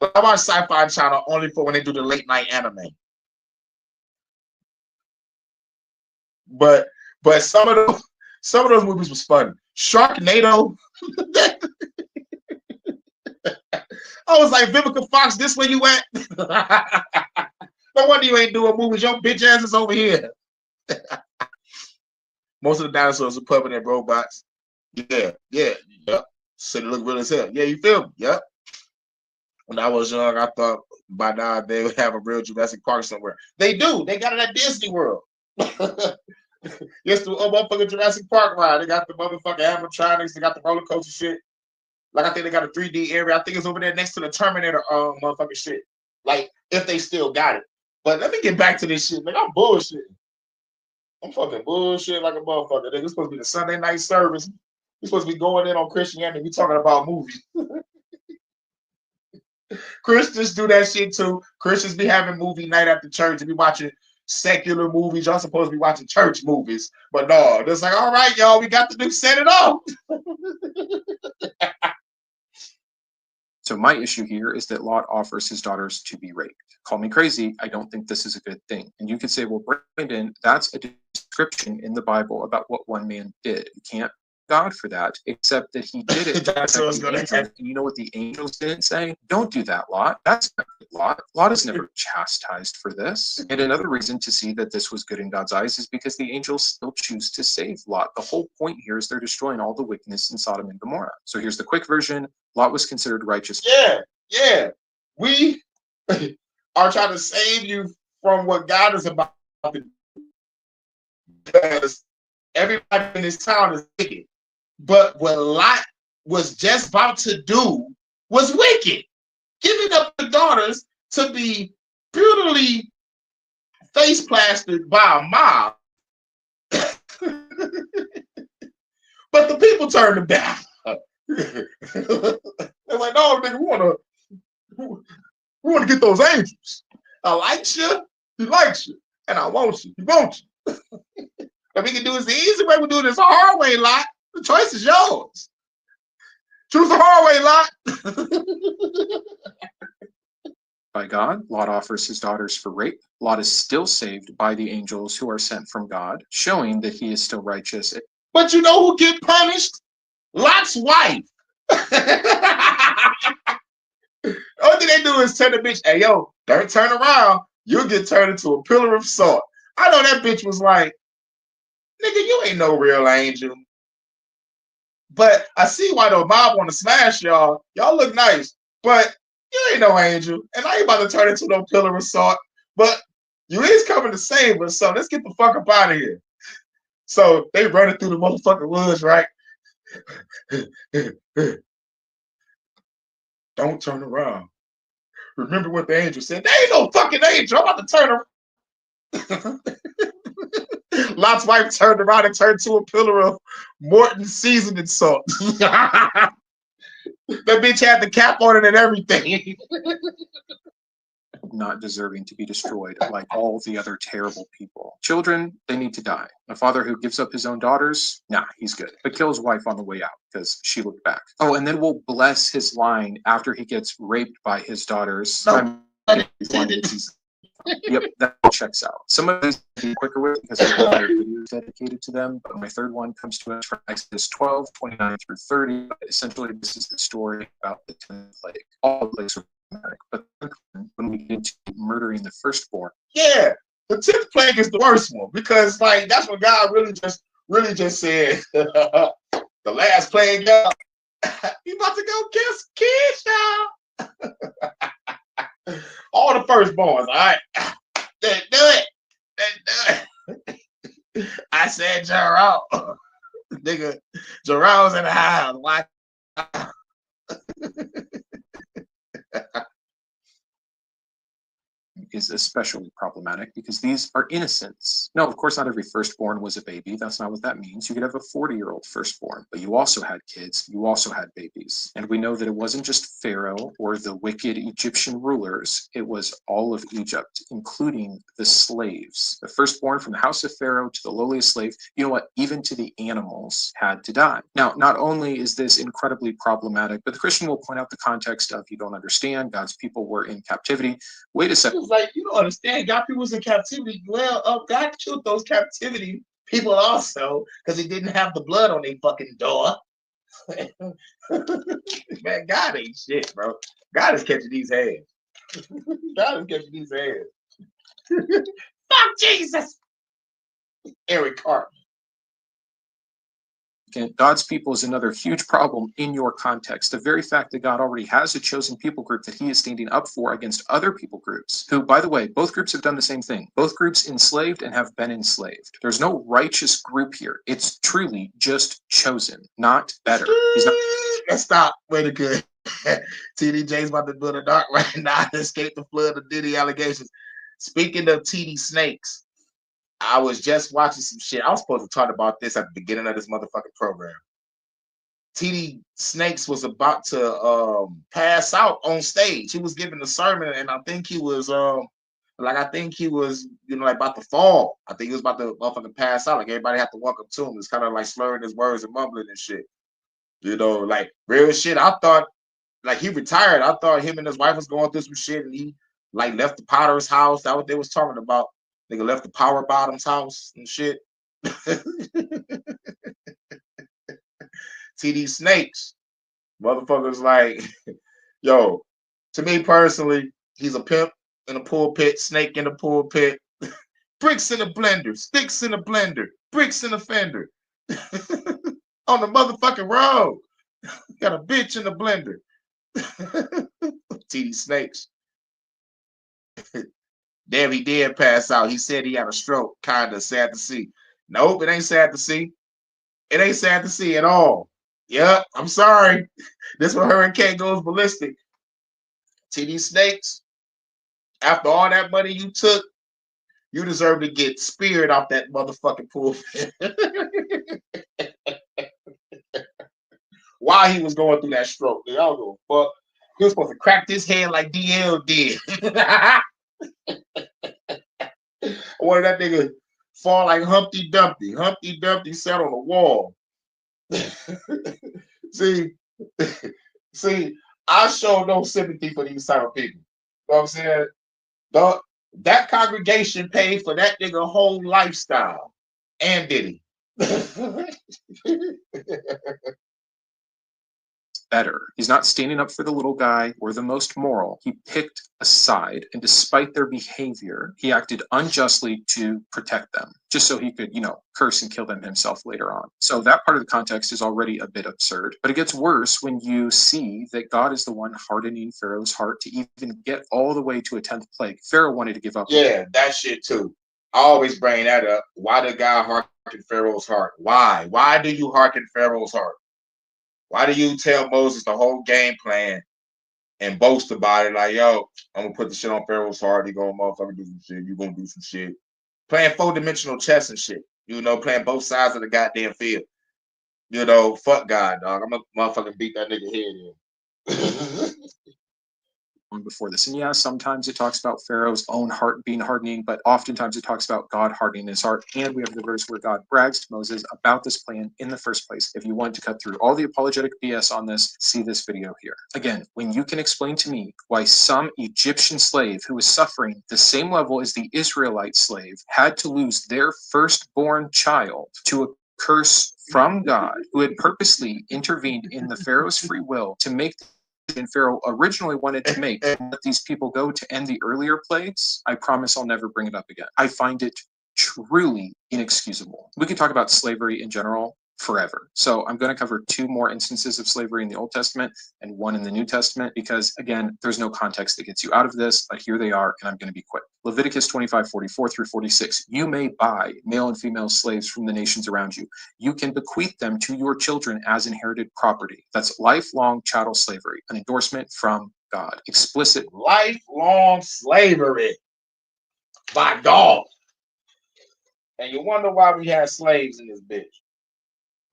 I watch Sci-Fi Channel only for when they do the late night anime. But some of those movies was fun. Sharknado. I was like, Vivica Fox, this where you at? No wonder you ain't doing movies. Your bitch ass is over here. Most of the dinosaurs are puppet and robots. Yeah. So they look real as hell. Yeah, you feel me? Yep. When I was young, I thought by now they would have a real Jurassic Park somewhere. They do. They got it at Disney World. Yes, the motherfucking Jurassic Park ride. They got the motherfucking animatronics. They got the roller coaster shit. Like I think they got a 3D area. I think it's over there next to the Terminator motherfucking shit. Like if they still got it. But let me get back to this shit. Man, I'm bullshitting. I'm fucking bullshit like a motherfucker. It's supposed to be the Sunday night service. We're supposed to be going in on Christianity. We talking about movies. Christians do that shit too. Christians be having movie night at the church and be watching secular movies. Y'all supposed to be watching church movies. But no, it's like, all right, y'all, we got the new set it off. So my issue here is that Lot offers his daughters to be raped. Call me crazy. I don't think this is a good thing. And you could say, well, Brandon, that's a description in the Bible about what one man did. You can't God for that, except that he did it. That's what I was gonna say. You know what the angels didn't say? Don't do that, Lot. That's not good, Lot. Lot is never chastised for this. And another reason to see that this was good in God's eyes is because the angels still choose to save Lot. The whole point here is they're destroying all the wickedness in Sodom and Gomorrah. So here's the quick version. Lot was considered righteous. Yeah. We are trying to save you from what God is about to do. Because everybody in this town is wicked. But what Lot was just about to do was wicked. Giving up the daughters to be brutally face plastered by a mob. But the people turned them down. They're like, no, nigga, we wanna get those angels. I like you, he likes you, and I want you, he wants you. If we can do this the easy way, we do this the hard way, Lot. The choice is yours. Choose the hard way, Lot. By God, Lot offers his daughters for rape. Lot is still saved by the angels who are sent from God, showing that he is still righteous. But you know who get punished? Lot's wife. Only thing they do is tell the bitch, hey, yo, don't turn around. You'll get turned into a pillar of salt. I know that bitch was like, nigga, you ain't no real angel. But I see why the mob want to smash y'all. Y'all look nice, but you ain't no angel. And I ain't about to turn into no pillar of salt. But you is coming to save us, so let's get the fuck up out of here. So they running through the motherfucking woods, right? Don't turn around. Remember what the angel said. There ain't no fucking angel. I'm about to turn around. Lot's wife turned around and turned to a pillar of Morton seasoning salt. That bitch had the cap on it and everything. Not deserving to be destroyed like all the other terrible people. Children, they need to die. A father who gives up his own daughters, nah, he's good. But kills wife on the way out because she looked back. Oh, and then we'll bless his line after he gets raped by his daughters. No. Yep, that checks out. Some of these will be quicker with because I have other videos dedicated to them, but my third one comes to us from Exodus 12, 29 through 30. Essentially, this is the story about the 10th plague. All the plagues are dramatic, but when we get into murdering the firstborn. Yeah, the 10th plague is the worst one because, like, that's when God really just said, the last plague, y'all, you about to go kill some kids, y'all. All the firstborns, all right? Do it. Do it. I said Jerome. Nigga, Jerome's in the house. Why? Is especially problematic because these are innocents. No, of course, not every firstborn was a baby. That's not what that means. You could have a 40-year-old firstborn, but you also had kids. You also had babies. And we know that it wasn't just Pharaoh or the wicked Egyptian rulers. It was all of Egypt, including the slaves. The firstborn from the house of Pharaoh to the lowliest slave, you know what? Even to the animals had to die. Now, not only is this incredibly problematic, but the Christian will point out the context of you don't understand. God's people were in captivity. Wait a second. Like, you don't understand. God people was in captivity. Well, God killed those captivity people also because he didn't have the blood on their fucking door. Man, God ain't shit, bro. God is catching these hands. God is catching these hands. Fuck Jesus. Eric Cartman. God's people is another huge problem in your context. The very fact that God already has a chosen people group that he is standing up for against other people groups, who, by the way, both groups have done the same thing. Both groups enslaved and have been enslaved. There's no righteous group here. It's truly just chosen, not better. He's not. Let's stop. Way good. TD James about to build a dark right now to escape the flood of Diddy allegations. Speaking of TD Snakes, I was just watching some shit. I was supposed to talk about this at the beginning of this motherfucking program. TD Snakes was about to pass out on stage. He was giving a sermon, and I think he was like about to fall. I think he was about to motherfucking pass out. Like everybody had to walk up to him. It's kind of like slurring his words and mumbling and shit. You know, like real shit. I thought like he retired. I thought him and his wife was going through some shit, and he like left the Potter's house. That's what they was talking about. Nigga left the Power Bottom's house and shit. TD Snakes. Motherfuckers like, yo, to me personally, he's a pimp in a pulpit, snake in a pulpit, bricks in a blender, sticks in a blender, bricks in a fender. On the motherfucking road. Got a bitch in the blender. TD Snakes. Damn, he did pass out. He said he had a stroke. Kind of sad to see. Nope, it ain't sad to see. It ain't sad to see at all. Yep, I'm sorry. This when Hurykane goes ballistic. TD Snakes, after all that money you took, you deserve to get speared off that motherfucking pulpit. While he was going through that stroke. I don't give a fuck. He was supposed to crack his head like DL did. I wanted that nigga fall like Humpty Dumpty. Humpty Dumpty sat on the wall. see, I show no sympathy for these type of people. You know what I'm saying? That congregation paid for that nigga whole lifestyle. And did he? Better. He's not standing up for the little guy or the most moral. He picked a side, and despite their behavior, he acted unjustly to protect them, just so he could, curse and kill them himself later on. So that part of the context is already a bit absurd. But it gets worse when you see that God is the one hardening Pharaoh's heart to even get all the way to a 10th plague. Pharaoh wanted to give up. Yeah, that shit too. I always bring that up. Why did God hearken Pharaoh's heart? Why? Why do you hearken Pharaoh's heart? Why do you tell Moses the whole game plan and boast about it? Like, yo, I'm gonna put the shit on Pharaoh's heart. He gonna motherfucker do some shit. You gonna do some shit. Playing 4-dimensional chess and shit. Playing both sides of the goddamn field. Fuck God, dog. I'm gonna motherfucking beat that nigga head in. Before this. And yeah, sometimes it talks about Pharaoh's own heart being hardening, but oftentimes it talks about God hardening his heart. And we have the verse where God brags to Moses about this plan in the first place. If you want to cut through all the apologetic BS on this, see this video here. Again, when you can explain to me why some Egyptian slave who was suffering the same level as the Israelite slave had to lose their firstborn child to a curse from God, who had purposely intervened in the Pharaoh's free will to make and Pharaoh originally wanted to make and let these people go to end the earlier plagues, I promise I'll never bring it up again. I find it truly inexcusable. We could talk about slavery in general forever. So I'm going to cover 2 more instances of slavery in the Old Testament and 1 in the New Testament because, again, there's no context that gets you out of this, but here they are, and I'm going to be quick. Leviticus 25:44 through 46. You may buy male and female slaves from the nations around you. You can bequeath them to your children as inherited property. That's lifelong chattel slavery, an endorsement from God. Explicit lifelong slavery by God. And you wonder why we have slaves in this bitch.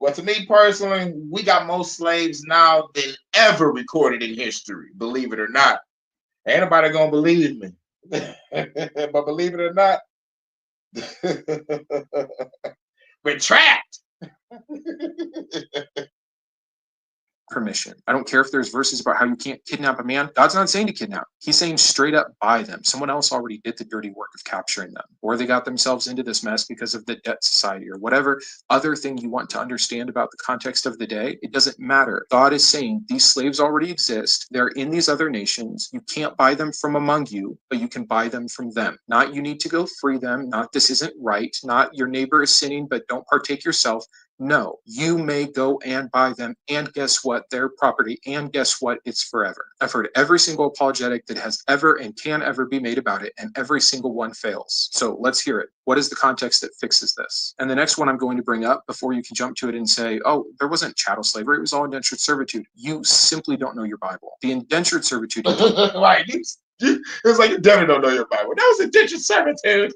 Well, to me personally, we got more slaves now than ever recorded in history, believe it or not. Ain't nobody gonna believe me. But believe it or not, retract. Permission. I don't care if there's verses about how you can't kidnap a man. God's not saying to kidnap. He's saying straight up buy them. Someone else already did the dirty work of capturing them, or they got themselves into this mess because of the debt society or whatever other thing you want to understand about the context of the day. It doesn't matter. God is saying these slaves already exist. They're in these other nations. You can't buy them from among you, but you can buy them from them. Not you need to go free them. Not this isn't right. Not your neighbor is sinning, but don't partake yourself. No, you may go and buy them, and guess what? They're property, and guess what? It's forever. I've heard every single apologetic that has ever and can ever be made about it, and every single one fails. So let's hear it. What is the context that fixes this? And the next one I'm going to bring up before you can jump to it and say, oh, there wasn't chattel slavery, it was all indentured servitude. You simply don't know your Bible. The indentured servitude. Right. It's like you definitely don't know your Bible. That was indentured servitude.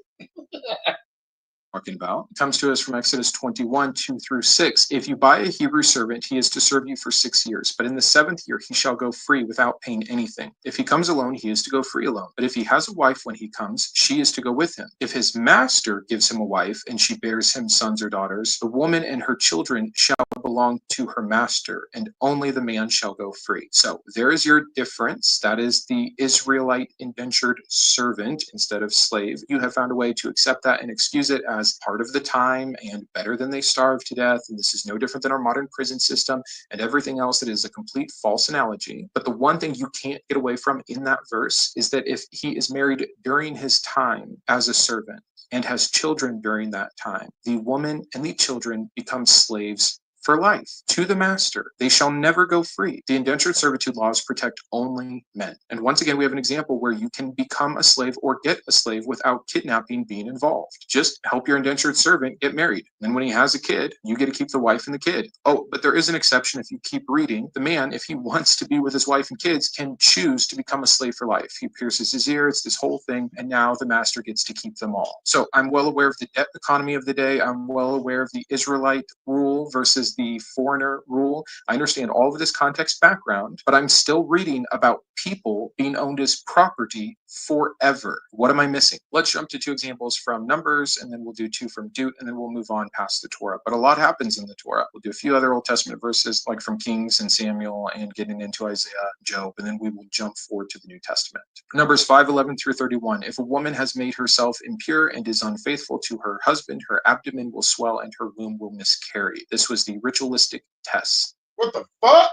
Talking about. It comes to us from Exodus 21:2-6. If you buy a Hebrew servant, he is to serve you for 6 years, but in the 7th year he shall go free without paying anything. If he comes alone, he is to go free alone. But if he has a wife when he comes, she is to go with him. If his master gives him a wife and she bears him sons or daughters, the woman and her children shall belong to her master, and only the man shall go free. So there is your difference. That is the Israelite indentured servant instead of slave. You have found a way to accept that and excuse it as part of the time and better than they starved to death. And this is no different than our modern prison system and everything else that is a complete false analogy. But the one thing you can't get away from in that verse is that if he is married during his time as a servant and has children during that time, the woman and the children become slaves for life to the master. They shall never go free. The indentured servitude laws protect only men. And once again, we have an example where you can become a slave or get a slave without kidnapping being involved. Just help your indentured servant get married. Then when he has a kid, you get to keep the wife and the kid. Oh, but there is an exception if you keep reading. The man, if he wants to be with his wife and kids, can choose to become a slave for life. He pierces his ear, it's this whole thing, and now the master gets to keep them all. So I'm well aware of the debt economy of the day. I'm well aware of the Israelite rule versus the foreigner rule. I understand all of this context background, but I'm still reading about people being owned as property forever. What am I missing? Let's jump to two examples from Numbers, and then we'll do two from Dut, and then we'll move on past the Torah. But a lot happens in the Torah. We'll do a few other Old Testament verses, like from Kings and Samuel, and getting into Isaiah, Job, and then we will jump forward to the New Testament. Numbers 5:11 through 31. If a woman has made herself impure and is unfaithful to her husband, her abdomen will swell and her womb will miscarry. This was the ritualistic test. What the fuck?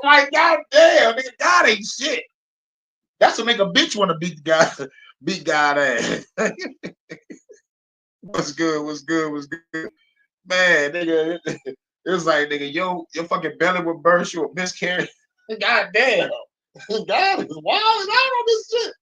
Like, goddamn, nigga, God ain't shit. That's what make a bitch want to beat God ass. What's good? What's good? What's good? Man, nigga, it was like, nigga, your fucking belly would burst, you would miscarry. Goddamn. God is wild out on this shit.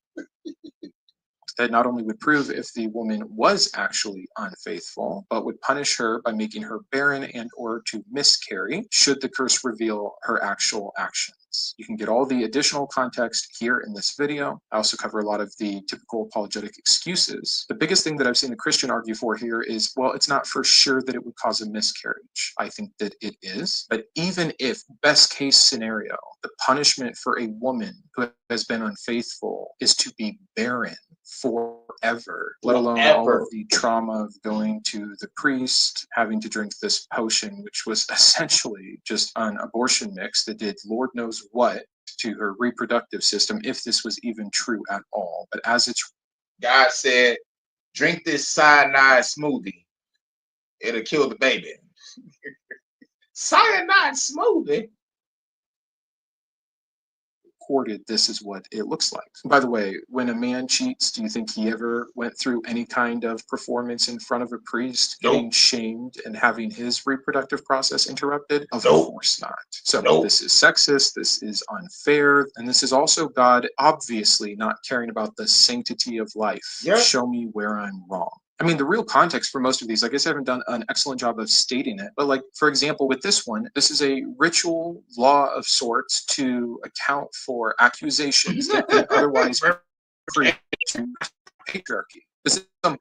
That not only would prove if the woman was actually unfaithful, but would punish her by making her barren and or to miscarry should the curse reveal her actual actions. You can get all the additional context here in this video. I also cover a lot of the typical apologetic excuses. The biggest thing that I've seen the Christian argue for here is, well, it's not for sure that it would cause a miscarriage. I think that it is. But even if, best case scenario, the punishment for a woman who has been unfaithful is to be barren forever, let alone all of the trauma of going to the priest, having to drink this potion, which was essentially just an abortion mix that did Lord knows what to her reproductive system, if this was even true at all. But as it's God said, drink this cyanide smoothie. It'll kill the baby. Cyanide smoothie? recorded, this is what it looks like. By the way, when a man cheats, do you think he ever went through any kind of performance in front of a priest, getting shamed and having his reproductive process interrupted? Of course not. So this is sexist, this is unfair, and this is also God obviously not caring about the sanctity of life. Show me where I'm wrong. I mean, the real context for most of these, I guess I haven't done an excellent job of stating it, but like, for example, with this one, this is a ritual law of sorts to account for accusations that could otherwise be patriarchy. This is some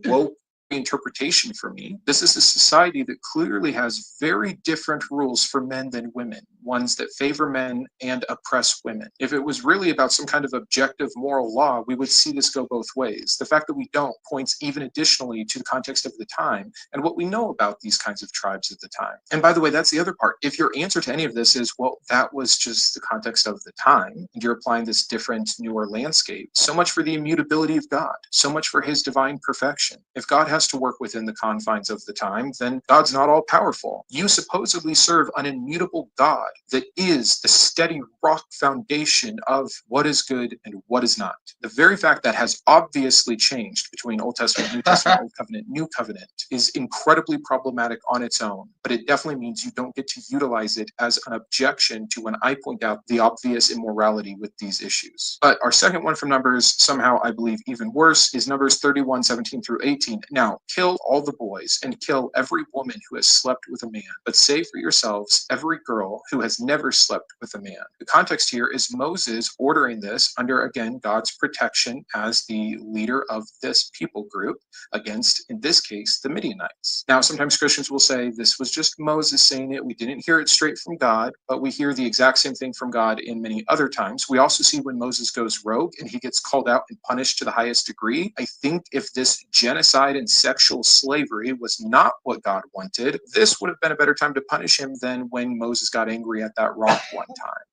woke interpretation for me. This is a society that clearly has very different rules for men than women, ones that favor men and oppress women. If it was really about some kind of objective moral law, we would see this go both ways. The fact that we don't points even additionally to the context of the time and what we know about these kinds of tribes at the time. And by the way, that's the other part. If your answer to any of this is, well, that was just the context of the time, and you're applying this different, newer landscape, so much for the immutability of God, so much for his divine perfection. If God has to work within the confines of the time, then God's not all powerful. You supposedly serve an immutable God that is the steady rock foundation of what is good and what is not. The very fact that has obviously changed between Old Testament, New Testament, Old Covenant, New Covenant is incredibly problematic on its own, but it definitely means you don't get to utilize it as an objection to when I point out the obvious immorality with these issues. But our second one from Numbers, somehow I believe even worse, is Numbers 31:17 through 18. Now, kill all the boys and kill every woman who has slept with a man, but save for yourselves every girl who has never slept with a man. The context here is Moses ordering this under, again, God's protection as the leader of this people group against, in this case, the Midianites. Now, sometimes Christians will say this was just Moses saying it. We didn't hear it straight from God, but we hear the exact same thing from God in many other times. We also see when Moses goes rogue and he gets called out and punished to the highest degree. I think if this genocide and sexual slavery was not what God wanted, this would have been a better time to punish him than when Moses got angry at that rock one time.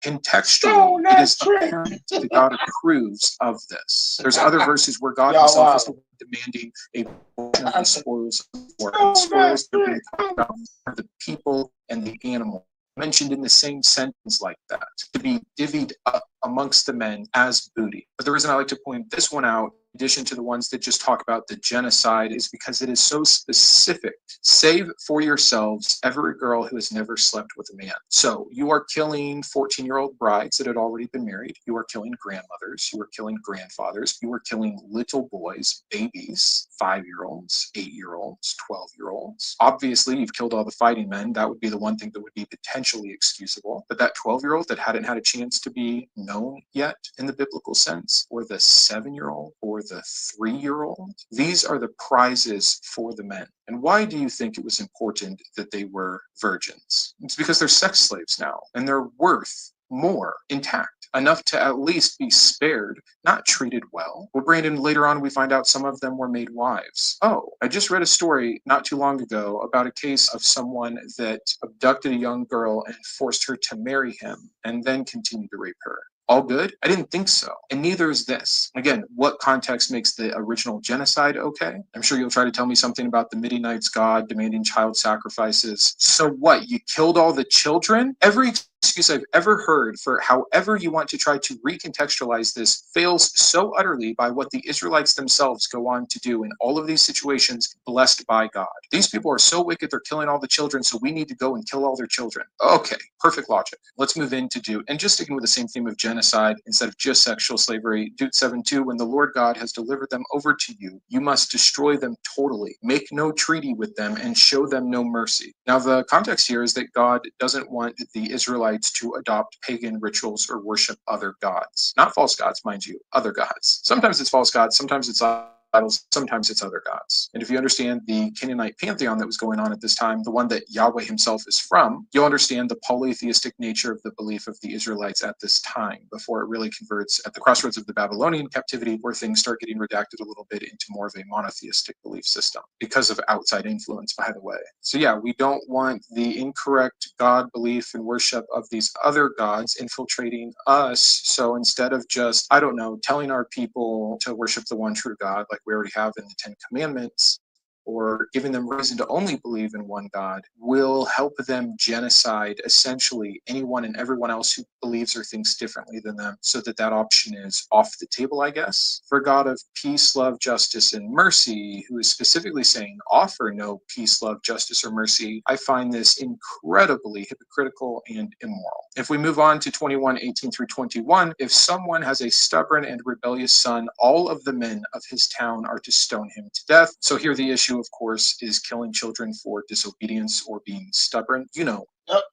Contextually, it is apparent that God approves of this. There's other verses where God himself is demanding a portion of the spoils of war. And the spoils that are being talked about are the people and the animal, mentioned in the same sentence like that, to be divvied up amongst the men as booty. But the reason I like to point this one out addition to the ones that just talk about the genocide, is because it is so specific. Save for yourselves every girl who has never slept with a man. So you are killing 14-year-old brides that had already been married. You are killing grandmothers. You are killing grandfathers. You are killing little boys, babies, 5-year-olds, 8-year-olds, 12-year-olds. Obviously, you've killed all the fighting men. That would be the one thing that would be potentially excusable. But that 12-year-old that hadn't had a chance to be known yet in the biblical sense, or the 7-year-old, or the 3-year-old, these are the prizes for the men. And why do you think it was important that they were virgins? It's because they're sex slaves now, and they're worth more intact, enough to at least be spared, not treated well. Well, Brandon, later on we find out some of them were made wives. Oh, I just read a story not too long ago about a case of someone that abducted a young girl and forced her to marry him and then continued to rape her. All good? I didn't think so. And neither is this. Again, what context makes the original genocide okay? I'm sure you'll try to tell me something about the Midianites' God demanding child sacrifices. So what? You killed all the children? Every excuse I've ever heard for however you want to try to recontextualize this fails so utterly by what the Israelites themselves go on to do in all of these situations blessed by God. These people are so wicked they're killing all the children, so we need to go and kill all their children. Okay, perfect logic. Let's move into Dut. And just sticking with the same theme of genocide instead of just sexual slavery, Dut 7:2, when the Lord God has delivered them over to you, you must destroy them totally. Make no treaty with them and show them no mercy. Now the context here is that God doesn't want the Israelites to adopt pagan rituals or worship other gods. Not false gods, mind you, other gods. Sometimes it's false gods, sometimes it's idols, sometimes it's other gods. And if you understand the Canaanite pantheon that was going on at this time, the one that Yahweh himself is from, you'll understand the polytheistic nature of the belief of the Israelites at this time, before it really converts at the crossroads of the Babylonian captivity, where things start getting redacted a little bit into more of a monotheistic belief system, because of outside influence, by the way. So yeah, we don't want the incorrect God belief and worship of these other gods infiltrating us. So instead of just, I don't know, telling our people to worship the one true God, like we already have in the 10 Commandments, or giving them reason to only believe in one God, will help them genocide essentially anyone and everyone else who believes or thinks differently than them, so that that option is off the table, I guess. For a God of peace, love, justice, and mercy, who is specifically saying offer no peace, love, justice, or mercy, I find this incredibly hypocritical and immoral. If we move on to 21:18 through 21, if someone has a stubborn and rebellious son, all of the men of his town are to stone him to death. So here the issue, of course, is killing children for disobedience or being stubborn. You know.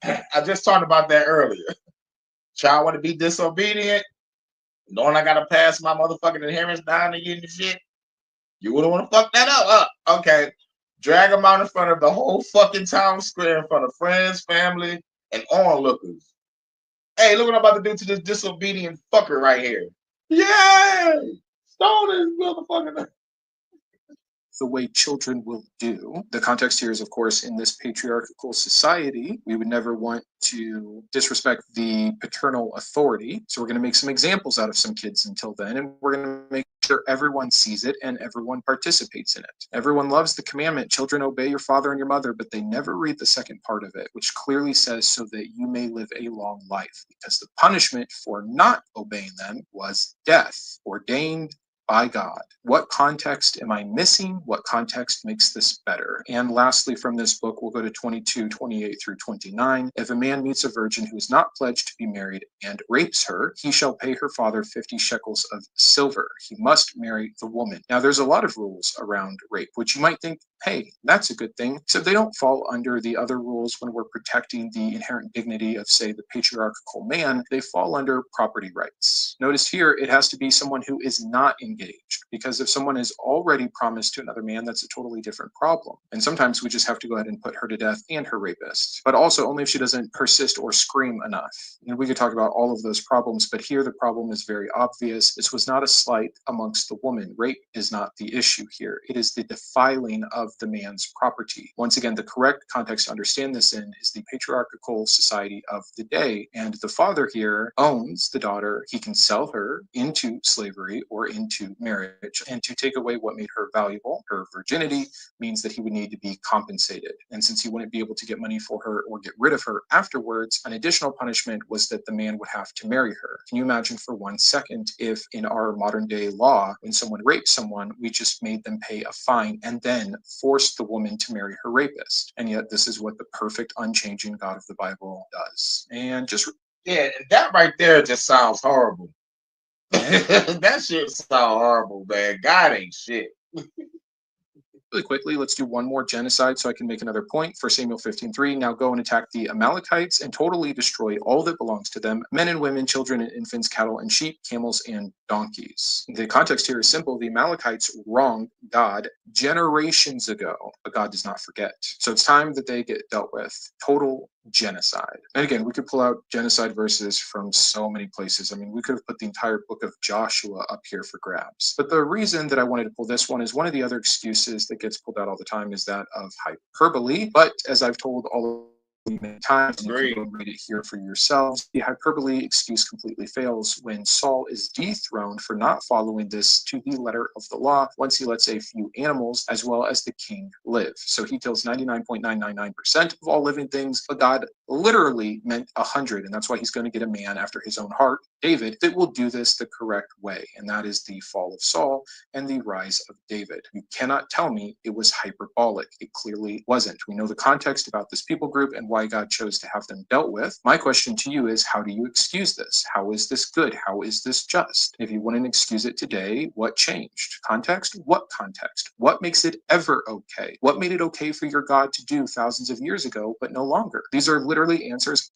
I just talked about that earlier. Child want to be disobedient, knowing I gotta pass my motherfucking inheritance down to you and shit. You wouldn't want to fuck that up. Okay. Drag them out in front of the whole fucking town square, in front of friends, family, and onlookers. Hey, look what I'm about to do to this disobedient fucker right here. Yay! Stone this motherfucker. The way children will do. The context here is, of course, in this patriarchal society, we would never want to disrespect the paternal authority. So we're going to make some examples out of some kids until then, and we're going to make sure everyone sees it and everyone participates in it. Everyone loves the commandment, children, obey your father and your mother, but they never read the second part of it, which clearly says so that you may live a long life, because the punishment for not obeying them was death, ordained by God. What context am I missing? What context makes this better? And lastly, from this book, we'll go to 22:28 through 29. If a man meets a virgin who is not pledged to be married and rapes her, he shall pay her father 50 shekels of silver. He must marry the woman. Now, there's a lot of rules around rape, which you might think, hey, that's a good thing, except they don't fall under the other rules when we're protecting the inherent dignity of, say, the patriarchal man. They fall under property rights. Notice here, it has to be someone who is not engaged, because if someone is already promised to another man, that's a totally different problem. And sometimes we just have to go ahead and put her to death and her rapist, but also only if she doesn't persist or scream enough. And we could talk about all of those problems, but here the problem is very obvious. This was not a slight amongst the woman. Rape is not the issue here. It is the defiling of of the man's property. Once again, the correct context to understand this in is the patriarchal society of the day, and the father here owns the daughter. He can sell her into slavery or into marriage, and to take away what made her valuable, her virginity, means that he would need to be compensated. And since he wouldn't be able to get money for her or get rid of her afterwards, an additional punishment was that the man would have to marry her. Can you imagine for 1 second if in our modern day law, when someone raped someone, we just made them pay a fine and then forced the woman to marry her rapist? And yet this is what the perfect, unchanging God of the Bible does. And just Yeah, that right there just sounds horrible. That shit sounds horrible, man. God ain't shit. really quickly, let's do one more genocide so I can make another point. 1 Samuel 15:3. Now go and attack the Amalekites and totally destroy all that belongs to them, men and women, children and infants, cattle and sheep, camels and donkeys. The context here is simple. The Amalekites wronged God generations ago, but God does not forget. So it's time that they get dealt with. Total genocide. And again, we could pull out genocide verses from so many places. I mean, we could have put the entire book of Joshua up here for grabs. But the reason that I wanted to pull this one is one of the other excuses that gets pulled out all the time is that of hyperbole. But as I've told all many times, and you can go and read it here for yourselves, the hyperbole excuse completely fails when Saul is dethroned for not following this to the letter of the law once he lets a few animals as well as the king live. So he kills 99.999% of all living things, but God literally meant 100, and that's why he's going to get a man after his own heart, David, that will do this the correct way, and that is the fall of Saul and the rise of David. You cannot tell me it was hyperbolic. It clearly wasn't. We know the context about this people group and why God chose to have them dealt with. My question to you is, how do you excuse this? How is this good? How is this just? If you want to excuse it today, what changed? Context? What context? What makes it ever okay? What made it okay for your God to do thousands of years ago, but no longer? These are literally answers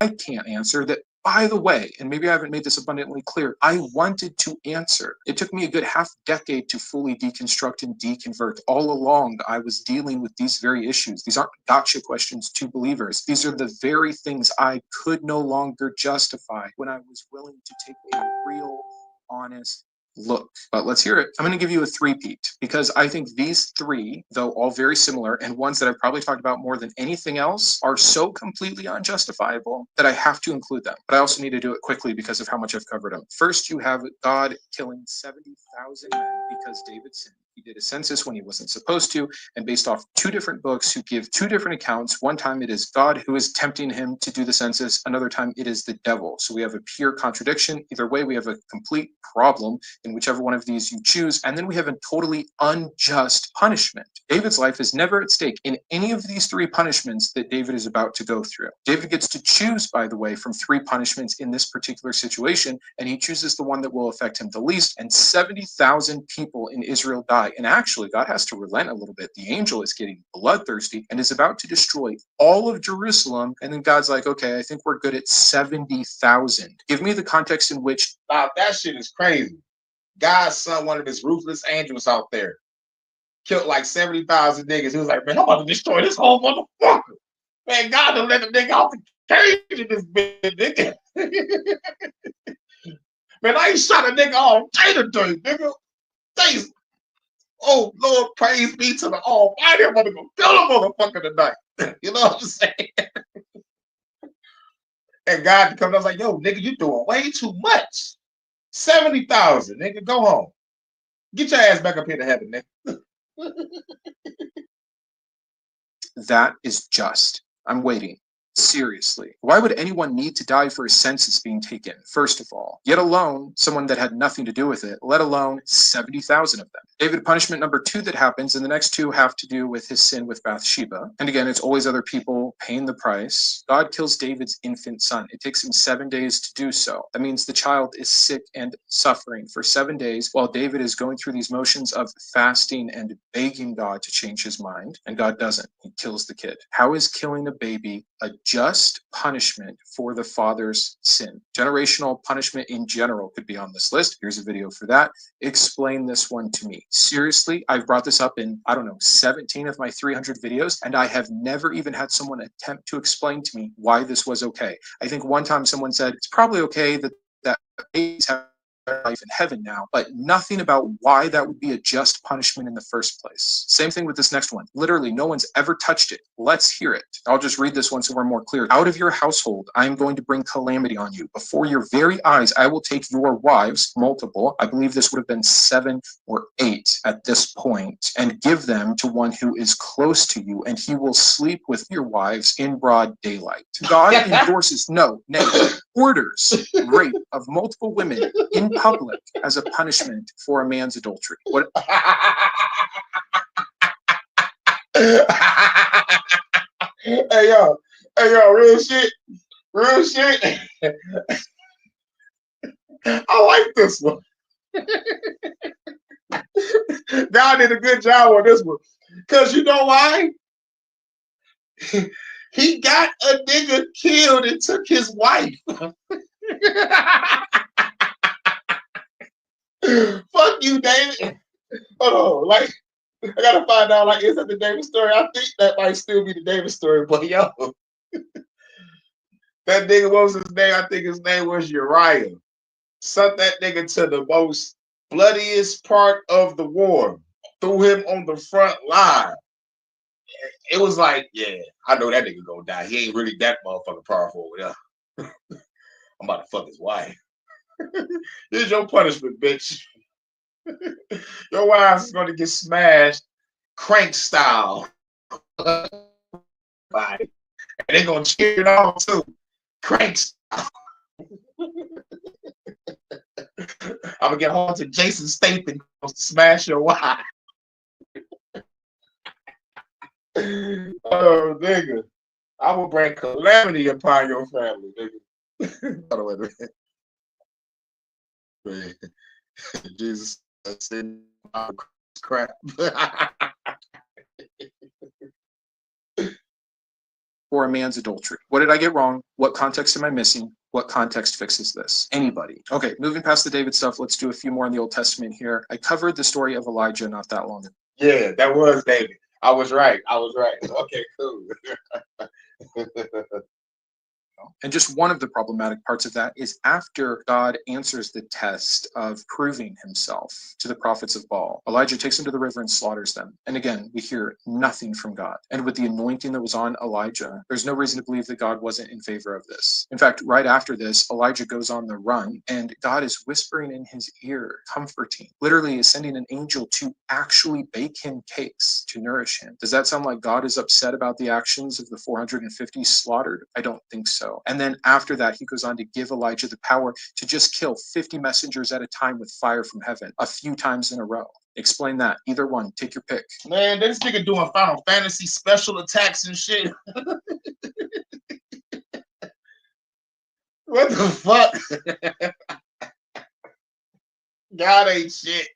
I can't answer that, by the way, and maybe I haven't made this abundantly clear, I wanted to answer. It took me a good half decade to fully deconstruct and deconvert. All along, I was dealing with these very issues. These aren't gotcha questions to believers. These are the very things I could no longer justify when I was willing to take a real, honest look. But let's hear it. I'm going to give you a three-peat because I think these three, though all very similar and ones that I've probably talked about more than anything else, are so completely unjustifiable that I have to include them. But I also need to do it quickly because of how much I've covered them. First, you have God killing 70,000 men because David sinned. He did a census when he wasn't supposed to, and based off two different books who give two different accounts, one time it is God who is tempting him to do the census, another time it is the devil. So we have a pure contradiction. Either way, we have a complete problem in whichever one of these you choose, and then we have a totally unjust punishment. David's life is never at stake in any of these three punishments that David is about to go through. David gets to choose, by the way, from three punishments in this particular situation, and he chooses the one that will affect him the least, and 70,000 people in Israel die. And actually, God has to relent a little bit. The angel is getting bloodthirsty and is about to destroy all of Jerusalem, and then God's like, okay, I think we're good at 70,000. Give me the context in which... Now, that shit is crazy. God sent one of his ruthless angels out there, killed like 70,000 niggas. He was like, man, I'm about to destroy this whole motherfucker. Man, God done let the nigga off the cage in this bitch, nigga. Man, I ain't shot a nigga all day today, nigga. Days. Oh, Lord, praise be to the Almighty. I'm gonna go kill a motherfucker tonight. You know what I'm saying? And God comes up like, yo, nigga, you doing way too much. 70,000, nigga, go home. Get your ass back up here to heaven, nigga. That is just. I'm waiting. Seriously. Why would anyone need to die for a census being taken, first of all? Yet alone, someone that had nothing to do with it, let alone 70,000 of them. David, punishment number 2 that happens, and the next 2 have to do with his sin with Bathsheba. And again, it's always other people paying the price. God kills David's infant son. It takes him 7 days to do so. That means the child is sick and suffering for 7 days while David is going through these motions of fasting and begging God to change his mind. And God doesn't. He kills the kid. How is killing a baby a just punishment for the father's sin? Generational punishment in general could be on this list. Here's a video for that. Explain this one to me. Seriously, I've brought this up in, 17 of my 300 videos, and I have never even had someone attempt to explain to me why this was okay. I think one time someone said, it's probably okay that babies have life in heaven now, but nothing about why that would be a just punishment in the first place. Same thing with this next one. Literally, no one's ever touched it. Let's hear it. I'll just read this one so we're more clear. Out of your household, I am going to bring calamity on you. Before your very eyes, I will take your wives, multiple, I believe this would have been 7 or 8 at this point, and give them to one who is close to you, and he will sleep with your wives in broad daylight. God endorses, orders rape of multiple women in public as a punishment for a man's adultery. What? Hey yo, real shit. I like this one. God did a good job on this one, cause you know why? He got a nigga killed and took his wife. Fuck you, David. Hold on, like I gotta find out. Like, is that the David story? I think that might still be the David story, but yo, that nigga, what was his name? I think his name was Uriah. Sent that nigga to the most bloodiest part of the war. Threw him on the front line. It was like, yeah, I know that nigga gonna die. He ain't really that motherfucking powerful over there. I'm about to fuck his wife. Here's your punishment, bitch. Your ass is gonna get smashed crank style. And they're gonna cheer it on too. Crank style. I'm gonna get home to Jason Statham to smash your wife. Oh, nigga. I will bring calamity upon your family, nigga. Hold on, wait a minute. Jesus, that's in crap. For a man's adultery. What did I get wrong? What context am I missing? What context fixes this? Anybody? Okay, moving past the David stuff, let's do a few more in the Old Testament here. I covered the story of Elijah not that long ago. Yeah, that was David. I was right. Okay, cool. And just one of the problematic parts of that is after God answers the test of proving himself to the prophets of Baal, Elijah takes them to the river and slaughters them. And again, we hear nothing from God. And with the anointing that was on Elijah, there's no reason to believe that God wasn't in favor of this. In fact, right after this, Elijah goes on the run and God is whispering in his ear, comforting, literally is sending an angel to actually bake him cakes to nourish him. Does that sound like God is upset about the actions of the 450 slaughtered? I don't think so. And then after that, he goes on to give Elijah the power to just kill 50 messengers at a time with fire from heaven a few times in a row. Explain that. Either one. Take your pick. Man, this nigga doing Final Fantasy special attacks and shit. What the fuck? God ain't shit.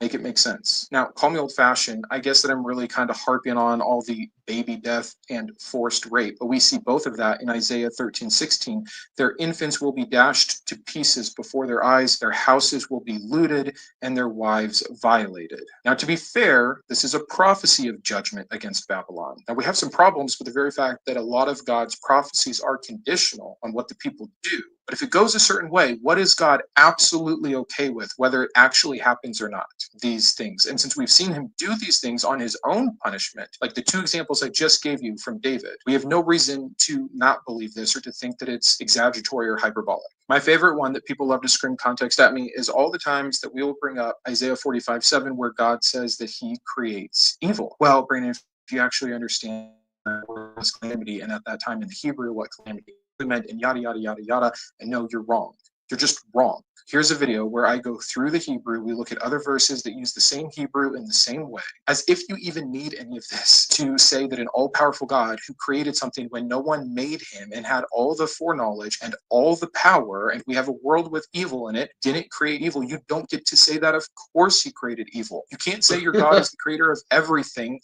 Make it make sense. Now, call me old-fashioned. I guess that I'm really kind of harping on all the baby death and forced rape, but we see both of that in Isaiah 13:16. Their infants will be dashed to pieces before their eyes, their houses will be looted, and their wives violated. Now, to be fair, this is a prophecy of judgment against Babylon. Now, we have some problems with the very fact that a lot of God's prophecies are conditional on what the people do. But if it goes a certain way, what is God absolutely okay with, whether it actually happens or not? These things. And since we've seen him do these things on his own punishment, like the 2 examples I just gave you from David, we have no reason to not believe this or to think that it's exaggeratory or hyperbolic. My favorite one that people love to scream context at me is all the times that we will bring up Isaiah 45:7, where God says that he creates evil. Well, Brandon, if you actually understand what was calamity, and at that time in the Hebrew, what calamity meant, and yada, yada, yada, yada, and no, you're wrong. You're just wrong. Here's a video where I go through the Hebrew. We look at other verses that use the same Hebrew in the same way, as if you even need any of this to say that an all-powerful God who created something when no one made him and had all the foreknowledge and all the power, and we have a world with evil in it, didn't create evil. You don't get to say that. Of course he created evil. You can't say your God is the creator of everything.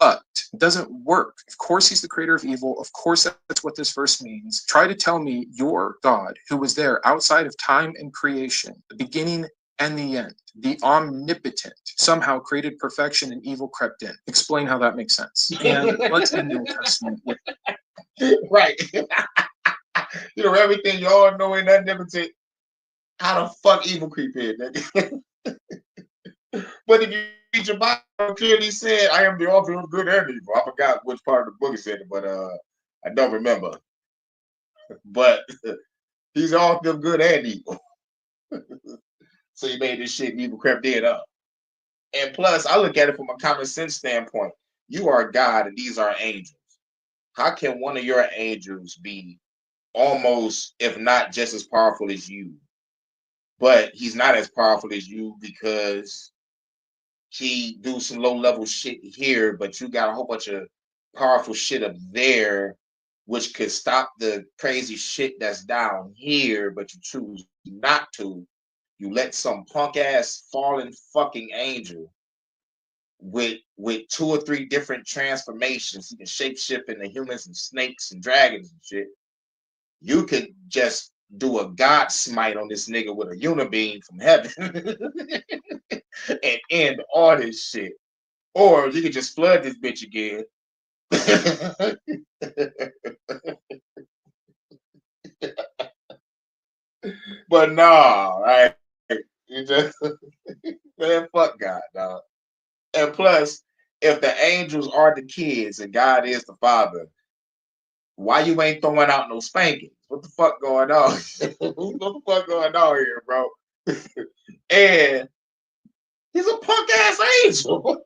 But it doesn't work. Of course he's the creator of evil. Of course that's what this verse means. Try to tell me your God, who was there outside of time and creation, the beginning and the end, the omnipotent, somehow created perfection and evil crept in. Explain how that makes sense. And let's end the Old Testament with Right. You know everything you all know ain't nothing different. How the fuck evil creep in, nigga? But if you read your Bible, it clearly said, "I am the author of good and evil." I forgot which part of the book it said it, but I don't remember. But he's the author of good and evil. So he made this shit and evil crept in up. And plus, I look at it from a common sense standpoint. You are God and these are angels. How can one of your angels be almost, if not just as powerful as you? But he's not as powerful as you because he do some low level shit here, but you got a whole bunch of powerful shit up there, which could stop the crazy shit that's down here, but you choose not to. You let some punk ass fallen fucking angel with 2 or 3 different transformations. He can shapeshift into humans and snakes and dragons and shit. You could just do a God smite on this nigga with a unibeam from heaven and end all this shit. Or you could just flood this bitch again. But nah, right? You just man, fuck God, dog. And plus, if the angels are the kids and God is the father, why you ain't throwing out no spankings? What the fuck going on? What the fuck going on here, bro? And he's a punk ass angel.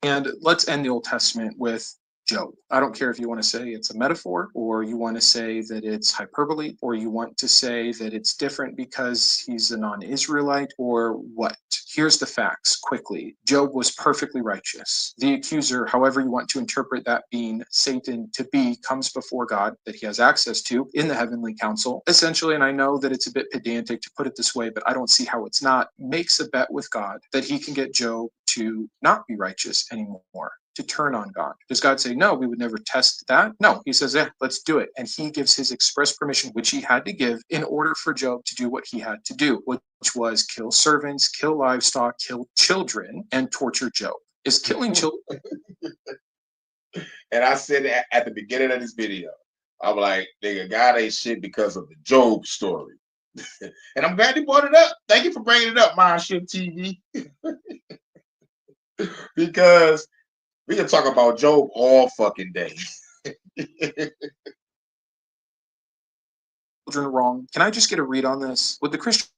And let's end the Old Testament with Job. I don't care if you want to say it's a metaphor, or you want to say that it's hyperbole, or you want to say that it's different because he's a non-Israelite, or what. Here's the facts quickly. Job was perfectly righteous. The accuser, however you want to interpret that being Satan to be, comes before God that he has access to in the heavenly council. Essentially, and I know that it's a bit pedantic to put it this way, but I don't see how it's not, makes a bet with God that he can get Job to not be righteous anymore, to turn on God. Does God say, no, we would never test that? No, he says, let's do it. And he gives his express permission, which he had to give in order for Job to do what he had to do, which was kill servants, kill livestock, kill children, and torture Job. Is killing children? And I said at the beginning of this video, I'm like, nigga, God ain't shit because of the Job story. And I'm glad you brought it up. Thank you for bringing it up, Mindship TV. Because we can talk about Job all fucking day. Children wrong. Can I just get a read on this? Would the Christian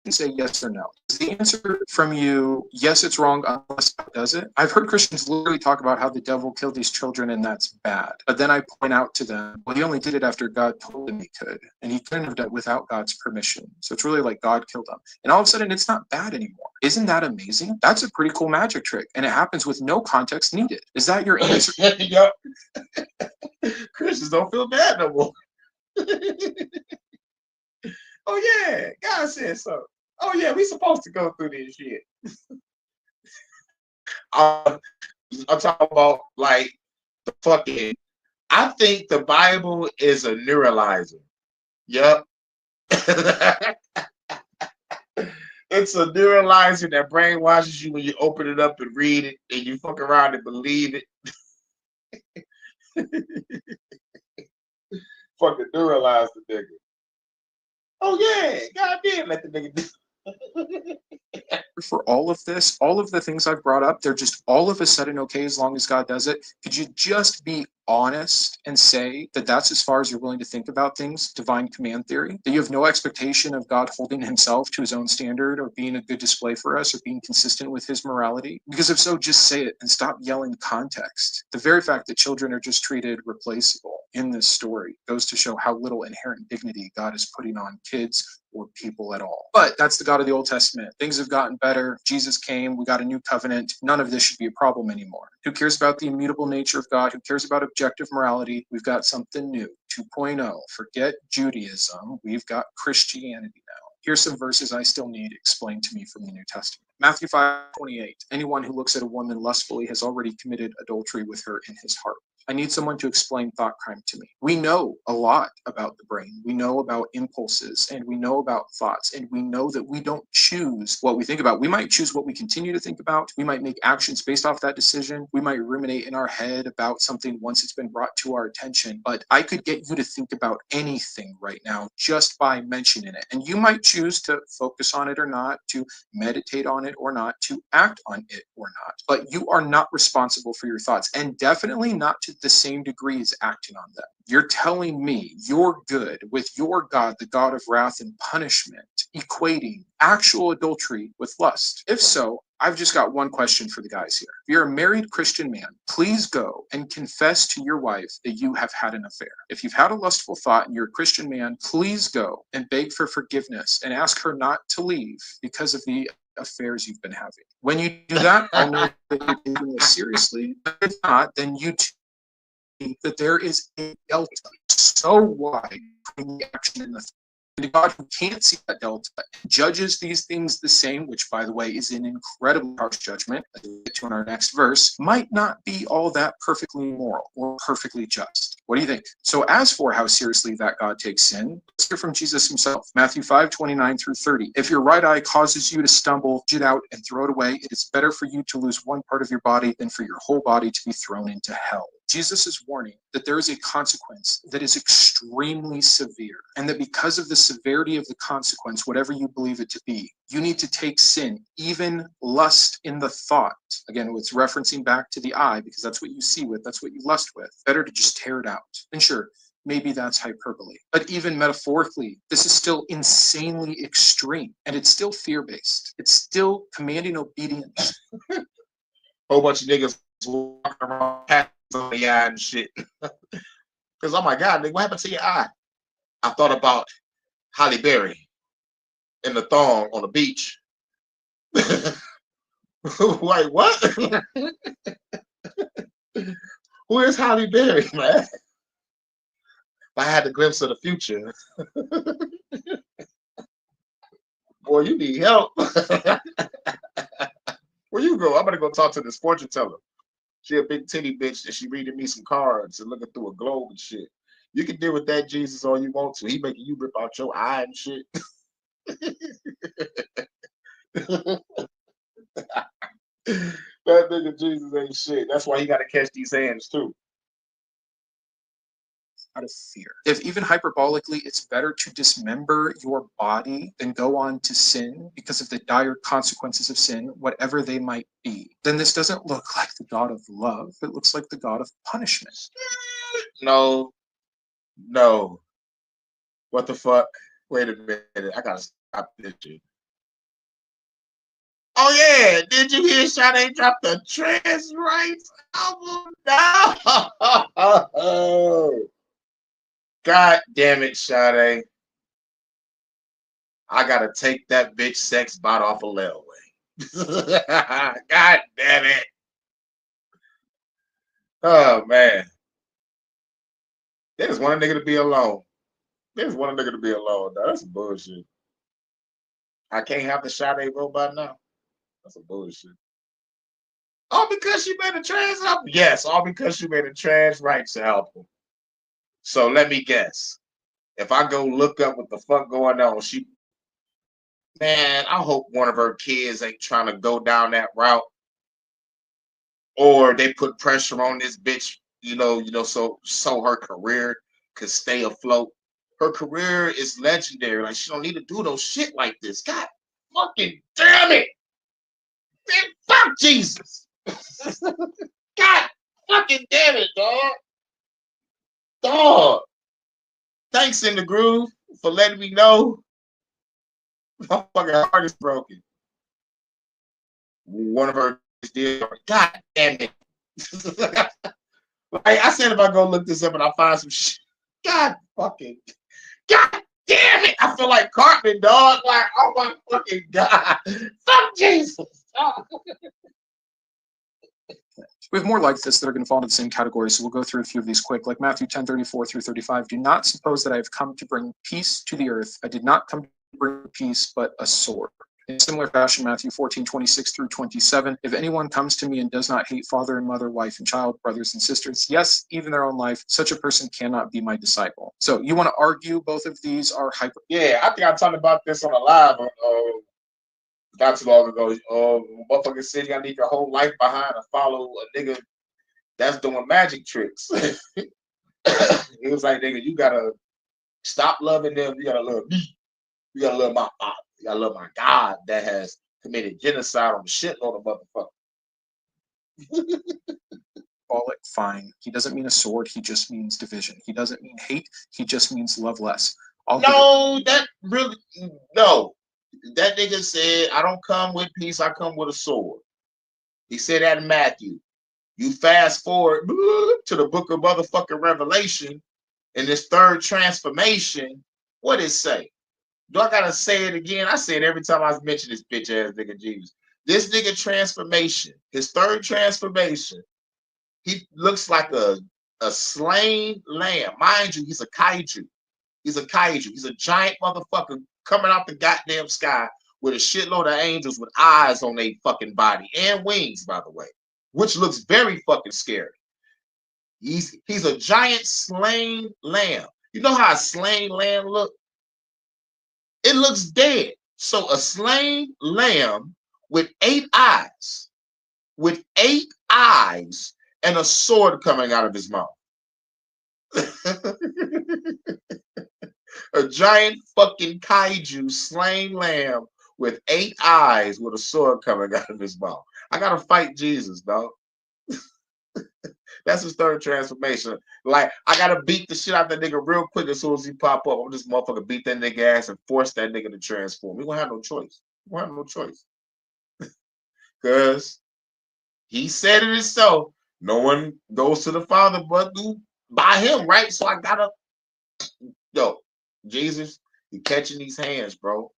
say yes or no? Is the answer from you, yes, it's wrong unless God does it? I've heard Christians literally talk about how the devil killed these children and that's bad. But then I point out to them, well, he only did it after God told him he could. And he couldn't have done it without God's permission. So it's really like God killed him. And all of a sudden, it's not bad anymore. Isn't that amazing? That's a pretty cool magic trick. And it happens with no context needed. Is that your answer? Yep. Christians don't feel bad no more. Oh yeah, God said so. Oh yeah, we supposed to go through this shit. I'm talking about like the fucking. I think the Bible is a neuralizer. Yep. It's a neuralizer that brainwashes you when you open it up and read it, and you fuck around and believe it. Fucking neuralize the nigga. Oh yeah, God did let the nigga do. For all of this, all of the things I've brought up, they're just all of a sudden okay as long as God does it. Could you just be honest and say that that's as far as you're willing to think about things, divine command theory? That you have no expectation of God holding himself to his own standard or being a good display for us or being consistent with his morality? Because if so, just say it and stop yelling context. The very fact that children are just treated replaceable in this story goes to show how little inherent dignity God is putting on kids or people at all. But that's the God of the Old Testament. Things have gotten better. Jesus came. We got a new covenant. None of this should be a problem anymore. Who cares about the immutable nature of God? Who cares about objective morality? We've got something new. 2.0. Forget Judaism. We've got Christianity now. Here's some verses I still need explained to me from the New Testament. Matthew 5:28. Anyone who looks at a woman lustfully has already committed adultery with her in his heart. I need someone to explain thought crime to me. We know a lot about the brain. We know about impulses, and we know about thoughts, and we know that we don't choose what we think about. We might choose what we continue to think about. We might make actions based off that decision. We might ruminate in our head about something once it's been brought to our attention. But I could get you to think about anything right now just by mentioning it. And you might choose to focus on it or not, to meditate on it or not, to act on it or not. But you are not responsible for your thoughts, and definitely not to the same degree as acting on them. You're telling me you're good with your God, the God of wrath and punishment, equating actual adultery with lust. If so, I've just got one question for the guys here. If you're a married Christian man, please go and confess to your wife that you have had an affair. If you've had a lustful thought and you're a Christian man, please go and beg for forgiveness and ask her not to leave because of the affairs you've been having. When you do that, I'll know that you're taking this seriously. If not, then you too that there is a delta so wide between the action and the thought. And God, who can't see that delta, judges these things the same, which, by the way, is an incredibly harsh judgment, as we get to in our next verse, might not be all that perfectly moral or perfectly just. What do you think? So as for how seriously that God takes sin, let's hear from Jesus himself. Matthew 5:29-30. If your right eye causes you to stumble, get out and throw it away. It is better for you to lose one part of your body than for your whole body to be thrown into hell. Jesus is warning that there is a consequence that is extremely severe, and that because of the severity of the consequence, whatever you believe it to be, you need to take sin, even lust in the thought. Again, it's referencing back to the eye, because that's what you see with, that's what you lust with. Better to just tear it out. And sure, maybe that's hyperbole. But even metaphorically, this is still insanely extreme, and it's still fear-based. It's still commanding obedience. Whole bunch of niggas walking around on the eye and shit. Because, oh my God, nigga, what happened to your eye? I thought about Halle Berry in the thong on the beach. Wait, what? Who is Halle Berry, man? I had the glimpse of the future. Boy, you need help. Where you go? I'm gonna go talk to this fortune teller. She a big titty bitch and she reading me some cards and looking through a globe and shit. You can deal with that Jesus all you want to. He making you rip out your eye and shit. That nigga Jesus ain't shit. That's why he gotta catch these hands too. Out of fear. If even hyperbolically, it's better to dismember your body than go on to sin because of the dire consequences of sin, whatever they might be, then this doesn't look like the God of love. It looks like the God of punishment. No. What the fuck? Wait a minute. I gotta stop this shit. Oh yeah, did you hear Sade drop the trans rights album? No. God damn it, Sade. I gotta take that bitch sex bot off a layaway. God damn it. Oh man. They just want a nigga to be alone. They just want a nigga to be alone. Now, that's some bullshit. I can't have the Sade robot now. That's some bullshit. All because she made a trans album? Yes, all because she made a trans rights album. So let me guess. If I go look up what the fuck going on, man, I hope one of her kids ain't trying to go down that route. Or they put pressure on this bitch, so her career could stay afloat. Her career is legendary. Like, she don't need to do no shit like this. God fucking damn it. Man, fuck Jesus. God fucking damn it, dog. Dog. Thanks, In the Groove, for letting me know my fucking heart is broken. One of her did. God damn it. Like I said, if I go look this up and I find some shit, God damn it. I feel like Cartman, dog. Like, oh my fucking God. Fuck Jesus. We have more like this that are going to fall into the same category, so we'll go through a few of these quick. Like Matthew 10:34-35. Do not suppose that I have come to bring peace to the earth. I did not come to bring peace, but a sword. In similar fashion, Matthew 14:26 through 27, if anyone comes to me and does not hate father and mother, wife and child, brothers and sisters, yes, even their own life, such a person cannot be my disciple. So you want to argue both of these are hyper? Yeah, I think I talked about this on a live not too long ago. Motherfucker said you gotta leave your whole life behind to follow a nigga that's doing magic tricks. It was like, nigga, you gotta stop loving them. You gotta love me. You gotta love my father. You gotta love my God that has committed genocide on a shitload of motherfuckers. Call it fine. He doesn't mean a sword. He just means division. He doesn't mean hate. He just means love less. No, that really, no. That nigga said, I don't come with peace, I come with a sword. He said that in Matthew. You fast forward to the book of motherfucking Revelation in this third transformation. What it say? Do I gotta say it again? I say it every time I mention this bitch ass nigga Jesus. This nigga transformation, his third transformation, he looks like a slain lamb. Mind you, he's a kaiju. He's a kaiju. He's a giant motherfucker coming out the goddamn sky with a shitload of angels with eyes on their fucking body and wings, by the way, which looks very fucking scary. He's a giant slain lamb. You know how a slain lamb look? It looks dead. So a slain lamb with 8 eyes, and a sword coming out of his mouth. A giant fucking kaiju slain lamb with 8 eyes with a sword coming out of his mouth. I gotta fight Jesus, dog. That's his third transformation. Like, I gotta beat the shit out that nigga real quick as soon as he pop up. I'm just motherfucker beat that nigga ass and force that nigga to transform. We won't have no choice. We won't have no choice. Because he said it himself. No one goes to the Father but by him, right? So I gotta, yo, Jesus, you catching these hands, bro.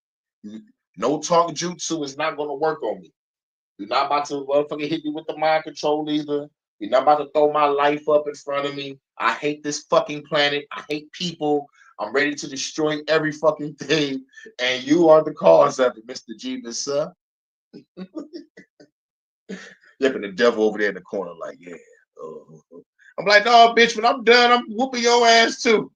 No talk jutsu is not gonna work on me. You're not about to motherfucking hit me with the mind control either. You're not about to throw my life up in front of me. I hate this fucking planet. I hate people. I'm ready to destroy every fucking thing. And you are the cause of it, Mr. Jeebus, sir. Flipping the devil over there in the corner, like, yeah. I'm like, no, bitch, when I'm done, I'm whooping your ass too.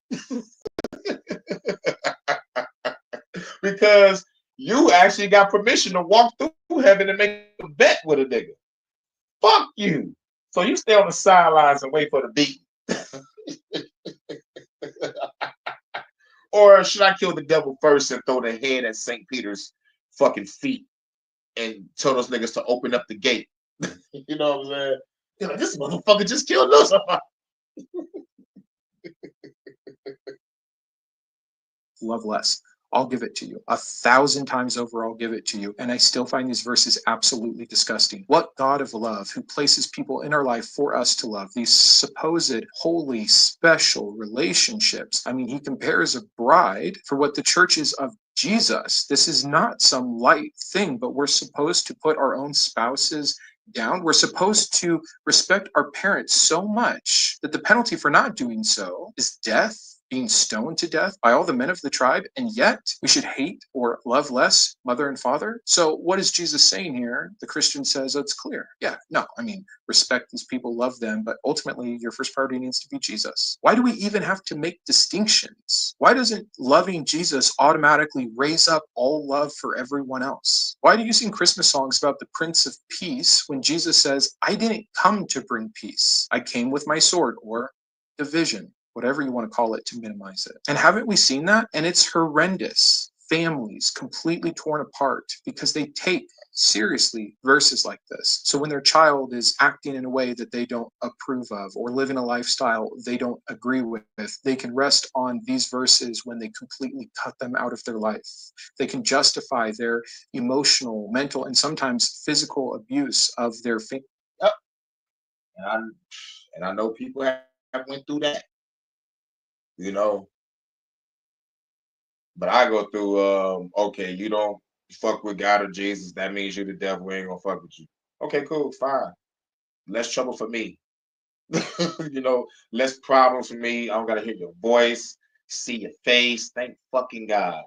Because you actually got permission to walk through heaven and make a bet with a nigga. Fuck you. So you stay on the sidelines and wait for the beat. Or should I kill the devil first and throw the head at St. Peter's fucking feet and tell those niggas to open up the gate? You know what I'm saying? You're like, this motherfucker just killed us. Love less. I'll give it to you. 1,000 times over, I'll give it to you. And I still find these verses absolutely disgusting. What God of love, who places people in our life for us to love, these supposed holy, special relationships. I mean, he compares a bride for what the church is of Jesus. This is not some light thing, but we're supposed to put our own spouses down. We're supposed to respect our parents so much that the penalty for not doing so is death, being stoned to death by all the men of the tribe, and yet we should hate or love less mother and father. So what is Jesus saying here? The Christian says, oh, it's clear. Yeah, no, I mean, respect these people, love them, but ultimately your first priority needs to be Jesus. Why do we even have to make distinctions? Why doesn't loving Jesus automatically raise up all love for everyone else? Why do you sing Christmas songs about the Prince of Peace when Jesus says, I didn't come to bring peace. I came with my sword, or division, whatever you want to call it to minimize it. And haven't we seen that? And it's horrendous. Families completely torn apart because they take seriously verses like this. So when their child is acting in a way that they don't approve of or living a lifestyle they don't agree with, they can rest on these verses when they completely cut them out of their life. They can justify their emotional, mental, and sometimes physical abuse of their family. Yep. And I know people have went through that. You know, but I go through, okay, you don't fuck with God or Jesus, that means you the devil, ain't gonna fuck with you. Okay, cool, fine. Less trouble for me. You know, less problems for me. I don't gotta hear your voice, see your face. Thank fucking God.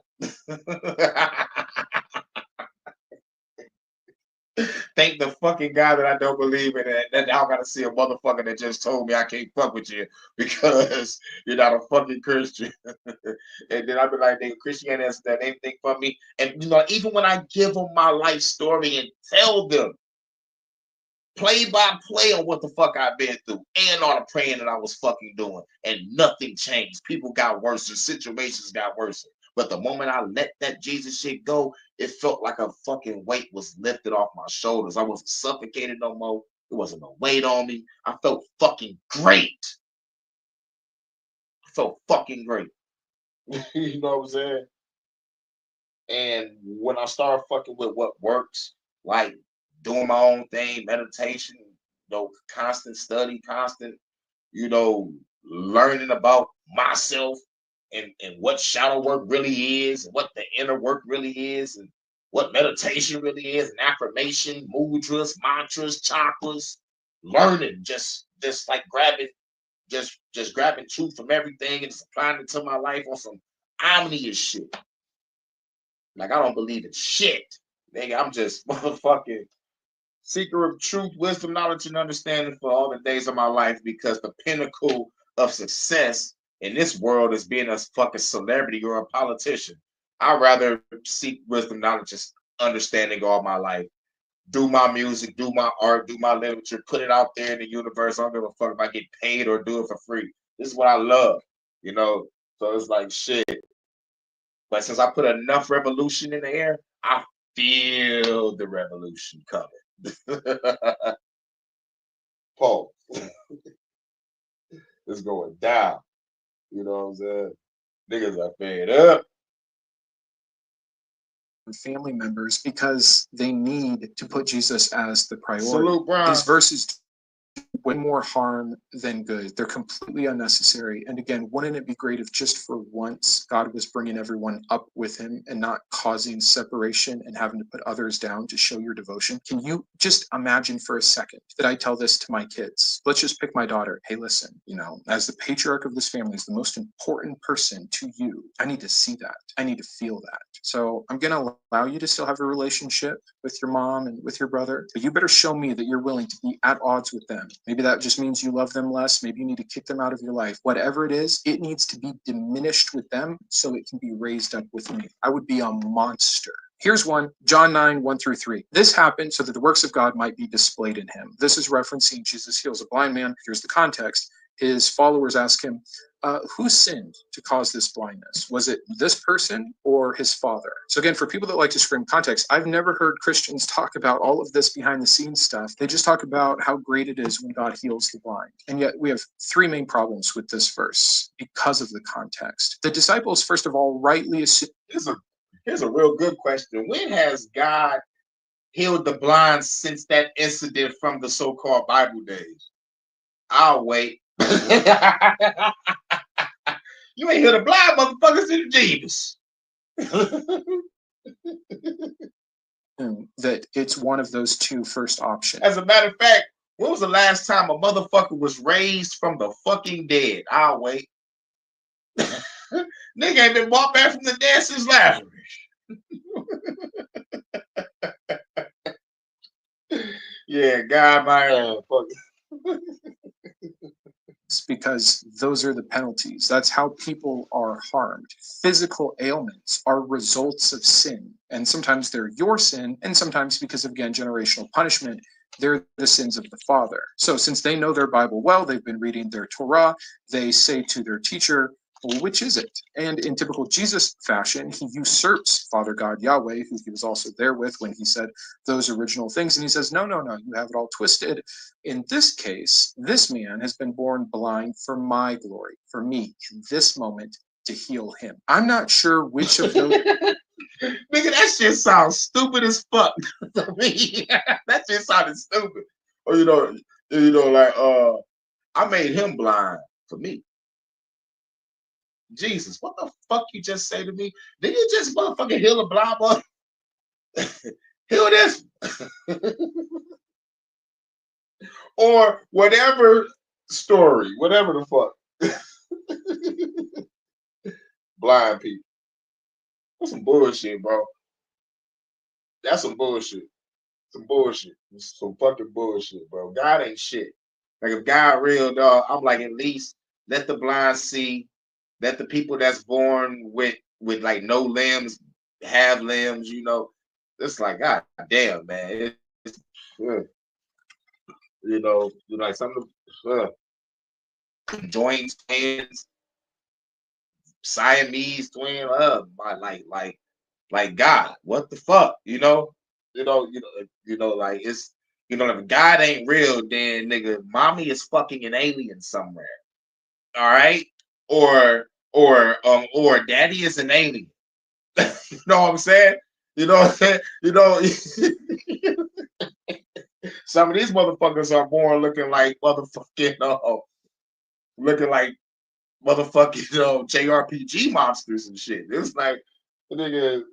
thank the fucking God that I don't believe in it. That now I gotta see a motherfucker that just told me I can't fuck with you because you're not a fucking Christian. And then I'll be like, Christianity has done anything for me. And you know, even when I give them my life story and tell them play by play on what the fuck I've been through and all the praying that I was fucking doing, and nothing changed. People got worse, and situations got worse. But the moment I let that Jesus shit go, it felt like a fucking weight was lifted off my shoulders. I wasn't suffocated no more. It wasn't a weight on me. I felt fucking great. I felt fucking great. You know what I'm saying? And when I started fucking with what works, like doing my own thing, meditation, constant study, constant, learning about myself and what shadow work really is, and what the inner work really is, and what meditation really is, and affirmation, mudras, mantras, chakras, learning, just like grabbing, just grabbing truth from everything and just applying it to my life on some omnious shit. Like I don't believe in shit. Nigga, I'm just motherfucking seeker of truth, wisdom, knowledge, and understanding for all the days of my life, because the pinnacle of success in this world is being a fucking celebrity or a politician. I'd rather seek wisdom, knowledge, and understanding all my life. Do my music, do my art, do my literature, put it out there in the universe. I don't give a fuck if I get paid or do it for free. This is what I love, So it's like shit. But since I put enough revolution in the air, I feel the revolution coming. Paul, it's going down. You know what I'm saying? Niggas are fed up. Family members because they need to put Jesus as the priority. Salute, Brian. These verses way more harm than good. They're completely unnecessary. And again, wouldn't it be great if just for once God was bringing everyone up with him and not causing separation and having to put others down to show your devotion? Can you just imagine for a second that I tell this to my kids? Let's just pick my daughter. Hey, listen, as the patriarch of this family, is the most important person to you. I need to see that. I need to feel that. So I'm going to allow you to still have a relationship with your mom and with your brother, but you better show me that you're willing to be at odds with them. Maybe that just means you love them less. Maybe you need to kick them out of your life. Whatever it is, it needs to be diminished with them so it can be raised up with me. I would be a monster. Here's one, John 9, 1-3. This happened so that the works of God might be displayed in him. This is referencing Jesus heals a blind man. Here's the context. His followers ask him, who sinned to cause this blindness? Was it this person or his father? So again, for people that like to scream context, I've never heard Christians talk about all of this behind the scenes stuff. They just talk about how great it is when God heals the blind. And yet we have three main problems with this verse because of the context. The disciples, first of all, rightly assume. Here's a real good question. When has God healed the blind since that incident from the so-called Bible days? I'll wait. You ain't hear the blind motherfuckers in the Jeebus. That it's one of those two first options. As a matter of fact, when was the last time a motherfucker was raised from the fucking dead? I'll wait. Nigga ain't been brought back from the dead since Lazarus. Yeah, God, my fuck. It's because those are the penalties. That's how people are harmed. Physical ailments are results of sin. And sometimes they're your sin, and sometimes because of, again, generational punishment, they're the sins of the father. So since they know their Bible well, they've been reading their Torah, they say to their teacher, well, which is it? And in typical Jesus fashion, he usurps Father God Yahweh, who he was also there with when he said those original things. And he says, no, you have it all twisted. In this case, this man has been born blind for my glory, for me, in this moment, to heal him. I'm not sure which of those. Nigga, that shit sounds stupid as fuck to me. That shit sounded stupid. Or like I made him blind for me. Jesus, what the fuck you just say to me? Did you just motherfucking heal a blind boy? Heal this. Or whatever story, whatever the fuck. Blind people. That's some bullshit, bro. That's some bullshit. Some bullshit. Some fucking bullshit, bro. God ain't shit. Like if God real, dog, I'm like at least let the blind see, let the people that's born with like no limbs have limbs. It's like God damn, man. Uh, like some of the joint twins, Siamese twin, like God, what the fuck, like it's, if God ain't real, then nigga, mommy is fucking an alien somewhere, all right, or daddy is an alien. You know what I'm saying? You know what I'm saying? Some of these motherfuckers are born looking like looking like motherfucking JRPG monsters and shit. It's like, nigga,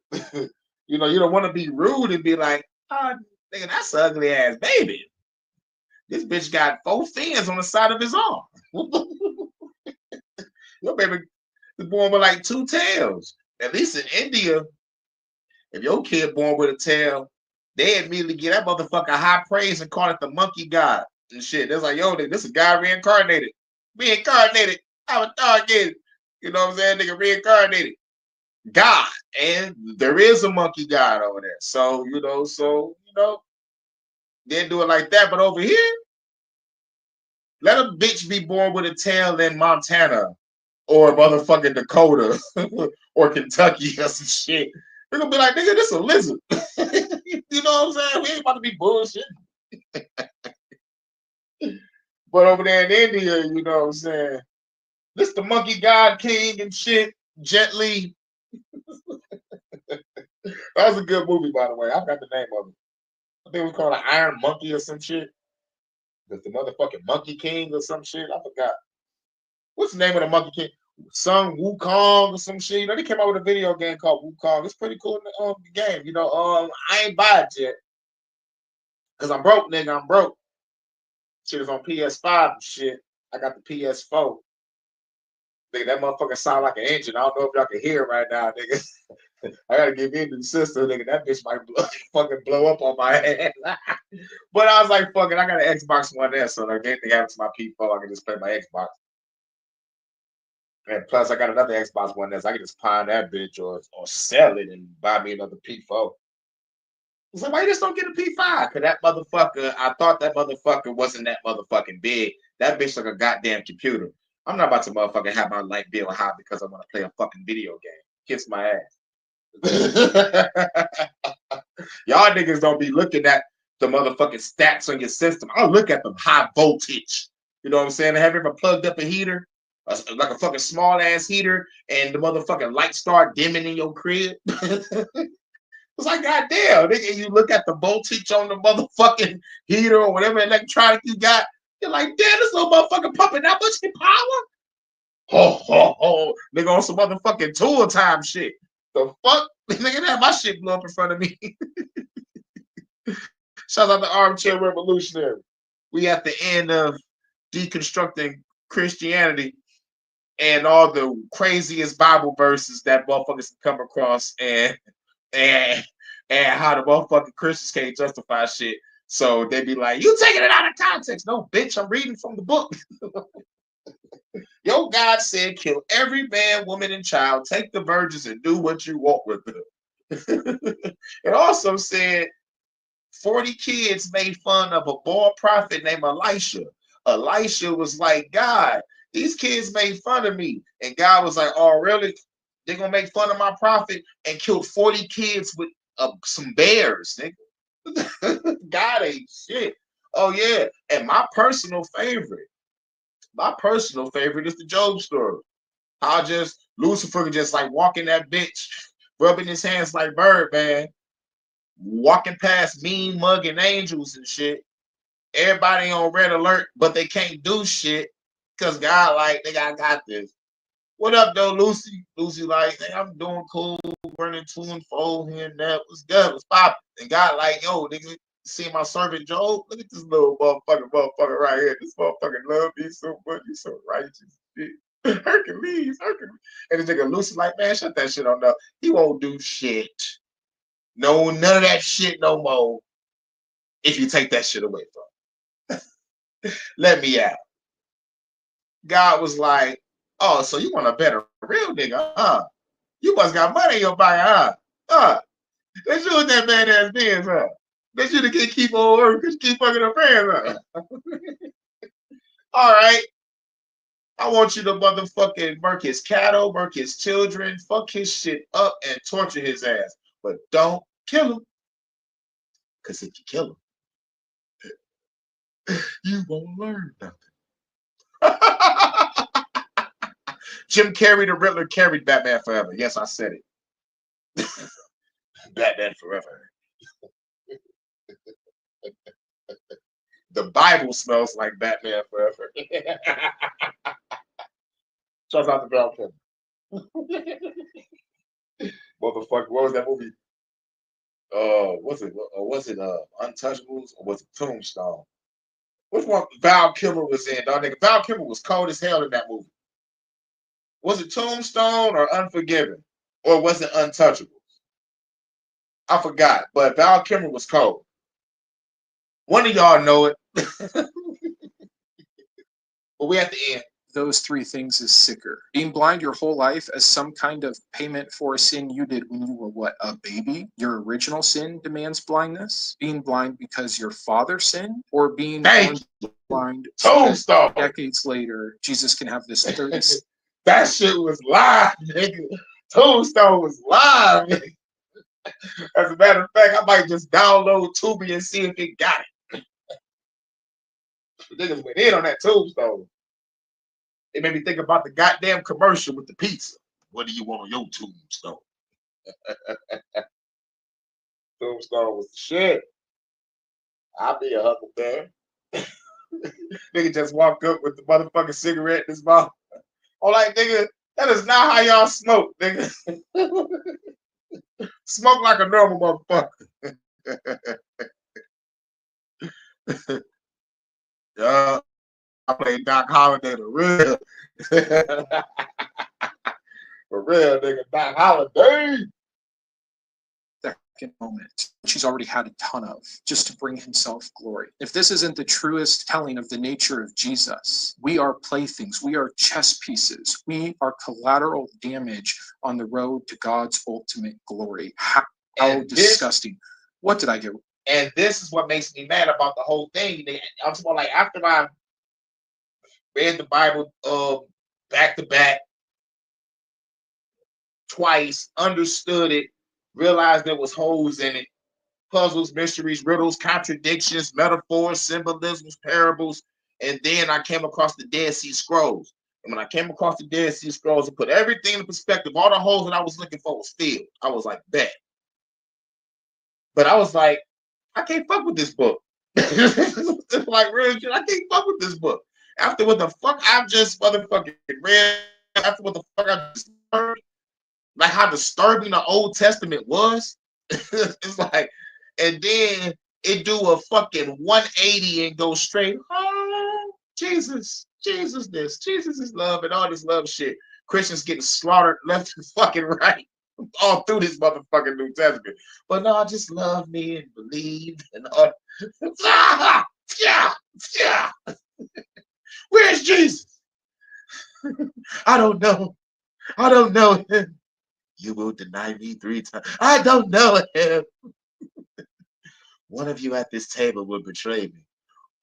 you don't want to be rude and be like, oh, nigga, that's an ugly ass baby. This bitch got 4 fins on the side of his arm. Your baby is born with like 2 tails. At least in India, if your kid born with a tail, they immediately get that motherfucker high praise and call it the monkey god and shit. It's like, yo, this is a guy reincarnated. Reincarnated. Avatar-gated. You know what I'm saying? Nigga reincarnated. God. And there is a monkey god over there. So, they do it like that. But over here, let a bitch be born with a tail in Montana or motherfucking Dakota or Kentucky or some shit. They're gonna be like, nigga, this a lizard. You know what I'm saying? We ain't about to be bullshit. But over there in India, you know what I'm saying? This the monkey god king and shit. Jet Li. That was a good movie, by the way. I forgot the name of it. I think it was called an Iron Monkey or some shit. The motherfucking Monkey King or some shit. I forgot. What's the name of the Monkey King? Sung Wukong or some shit. They came out with a video game called Wukong. It's pretty cool in the game. I ain't buy it yet. Cause I'm broke, nigga. I'm broke. Shit is on PS5 and shit. I got the PS4. Nigga, that motherfucker sound like an engine. I don't know if y'all can hear it right now, nigga. I gotta give in to the system, nigga. That bitch might fucking blow up on my head. But I was like, fuck it, I got an Xbox One S, so if anything happens to my P4, I can just play my Xbox. And plus, I got another Xbox One S. I can just pawn that bitch or sell it and buy me another P4. So why you just don't get a P5? Cause that motherfucker, I thought that motherfucker wasn't that motherfucking big. That bitch like a goddamn computer. I'm not about to motherfucking have my light bill high because I want to play a fucking video game. Kiss my ass. Y'all niggas don't be looking at the motherfucking stats on your system. I'll look at them high voltage. You know what I'm saying? Have you ever plugged up a heater? Like a fucking small ass heater and the motherfucking light start dimming in your crib? It's like, goddamn, nigga, you look at the voltage on the motherfucking heater or whatever electronic you got, you're like, damn, this little motherfucker pumping that much power? Ho, ho, ho. Nigga on some motherfucking tool time shit. The fuck? Nigga, that my shit blew up in front of me. Shout out to Armchair Revolutionary. We at the end of deconstructing Christianity and all the craziest Bible verses that motherfuckers come across and how the motherfucking Christians can't justify shit. So they be like, you taking it out of context. No, bitch, I'm reading from the book. Your God said, kill every man, woman, and child, take the virgins and do what you want with them. It also said 40 kids made fun of a boy prophet named Elisha. Elisha was like, God, these kids made fun of me. And God was like, oh, really? They're going to make fun of my prophet and killed 40 kids with some bears, nigga. God ain't shit. Oh, yeah. And my personal favorite is the Job story. How just Lucifer just like walking that bitch, rubbing his hands like Birdman, walking past mean mugging angels and shit. Everybody on red alert, but they can't do shit because God like, nigga, I got this. What up, though, Lucy? Lucy like, hey, I'm doing cool, running 2 and 4 here and there. What's good? What's poppin'? And God like, yo, nigga, see my servant Job? Look at this little motherfucker right here. This motherfucker love me so much. He's so righteous. Hercules. And this nigga Lucy like, man, shut that shit on up. He won't do shit. No, none of that shit no more. if you take that shit away from him. Let me out. God was like, oh, so you want to bet a real nigga, huh? You must got money in your pocket, huh? Huh? That's you with that badass dance, huh? That's you to keep on working because you keep fucking her fans, huh? All right. I want you to motherfucking murk his cattle, murk his children, fuck his shit up, and torture his ass. But don't kill him. Because if you kill him, you won't learn nothing. Jim Carrey, the Riddler, carried Batman forever. Yes, I said it. Batman forever. The Bible smells like Batman forever. Shout out to Val Kilmer. Motherfucker, what was that movie? Was it Untouchables or was it Tombstone? Which one Val Kilmer was in, dog? Nigga, Val Kilmer was cold as hell in that movie. Was it Tombstone or Unforgiven? Or was it Untouchables? I forgot, but Val Kilmer was cold. One of y'all know it. But we at the end. Those three things is sicker. Being blind your whole life as some kind of payment for a sin you did when you were, what, a baby? Your original sin demands blindness? Being blind because your father sinned? Or being blind Tombstone. Decades later, Jesus can have this 30. That shit was live, nigga. Tombstone was live, nigga. As a matter of fact, I might just download Tubi and see if it got it. The niggas went in on that Tombstone. It made me think about the goddamn commercial with the pizza. What do you want on your tombstone? Tombstone was the shit. I'll be a huckleberry. Nigga just walk up with the motherfucking cigarette in his mouth. I'm like, nigga, that is not how y'all smoke, nigga. Smoke like a normal motherfucker. Yeah. I played Doc Holliday the real. For real, nigga. Doc Holliday. Second moment she's already had a ton of, just to bring himself glory. If this isn't the truest telling of the nature of Jesus, we are playthings, we are chess pieces, we are collateral damage on the road to God's ultimate glory. How disgusting. What did I get? And this is what makes me mad about the whole thing. I'm talking about, like, after I read the Bible back to back twice, understood it, realized there was holes in it, puzzles, mysteries, riddles, contradictions, metaphors, symbolisms, parables, and then I came across the Dead Sea Scrolls. And when I came across the Dead Sea Scrolls and put everything in perspective, all the holes that I was looking for was filled. I was like, bet. But I was like, I can't fuck with this book. It's like, real shit, I can't fuck with this book. After what the fuck I've just motherfucking read, after what the fuck I just heard, like how disturbing the Old Testament was. It's like, and then it do a fucking 180 and go straight, oh, Jesus, Jesus this, Jesus is love and all this love shit. Christians getting slaughtered left and fucking right all through this motherfucking New Testament. But no, just love me and believe and all. Yeah. Where's Jesus? I don't know. I don't know him. You will deny me 3 times. I don't know him. One of you at this table will betray me.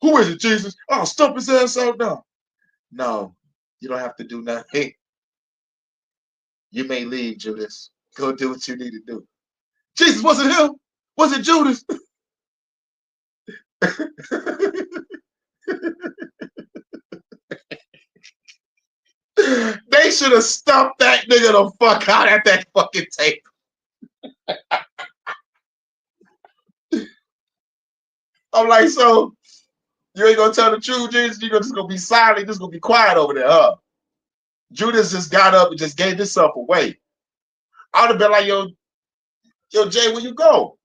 Who is it, Jesus? I'll stump his ass out now. No, you don't have to do nothing. You may leave, Judas. Go do what you need to do. Jesus, was it him? Was it Judas? They should have stumped that nigga the fuck out at that fucking table. I'm like, so you ain't gonna tell the truth, Jesus? You're just gonna be silent, just gonna be quiet over there, huh? Judas just got up and just gave himself away. I would have been like, yo, Jay, where you go?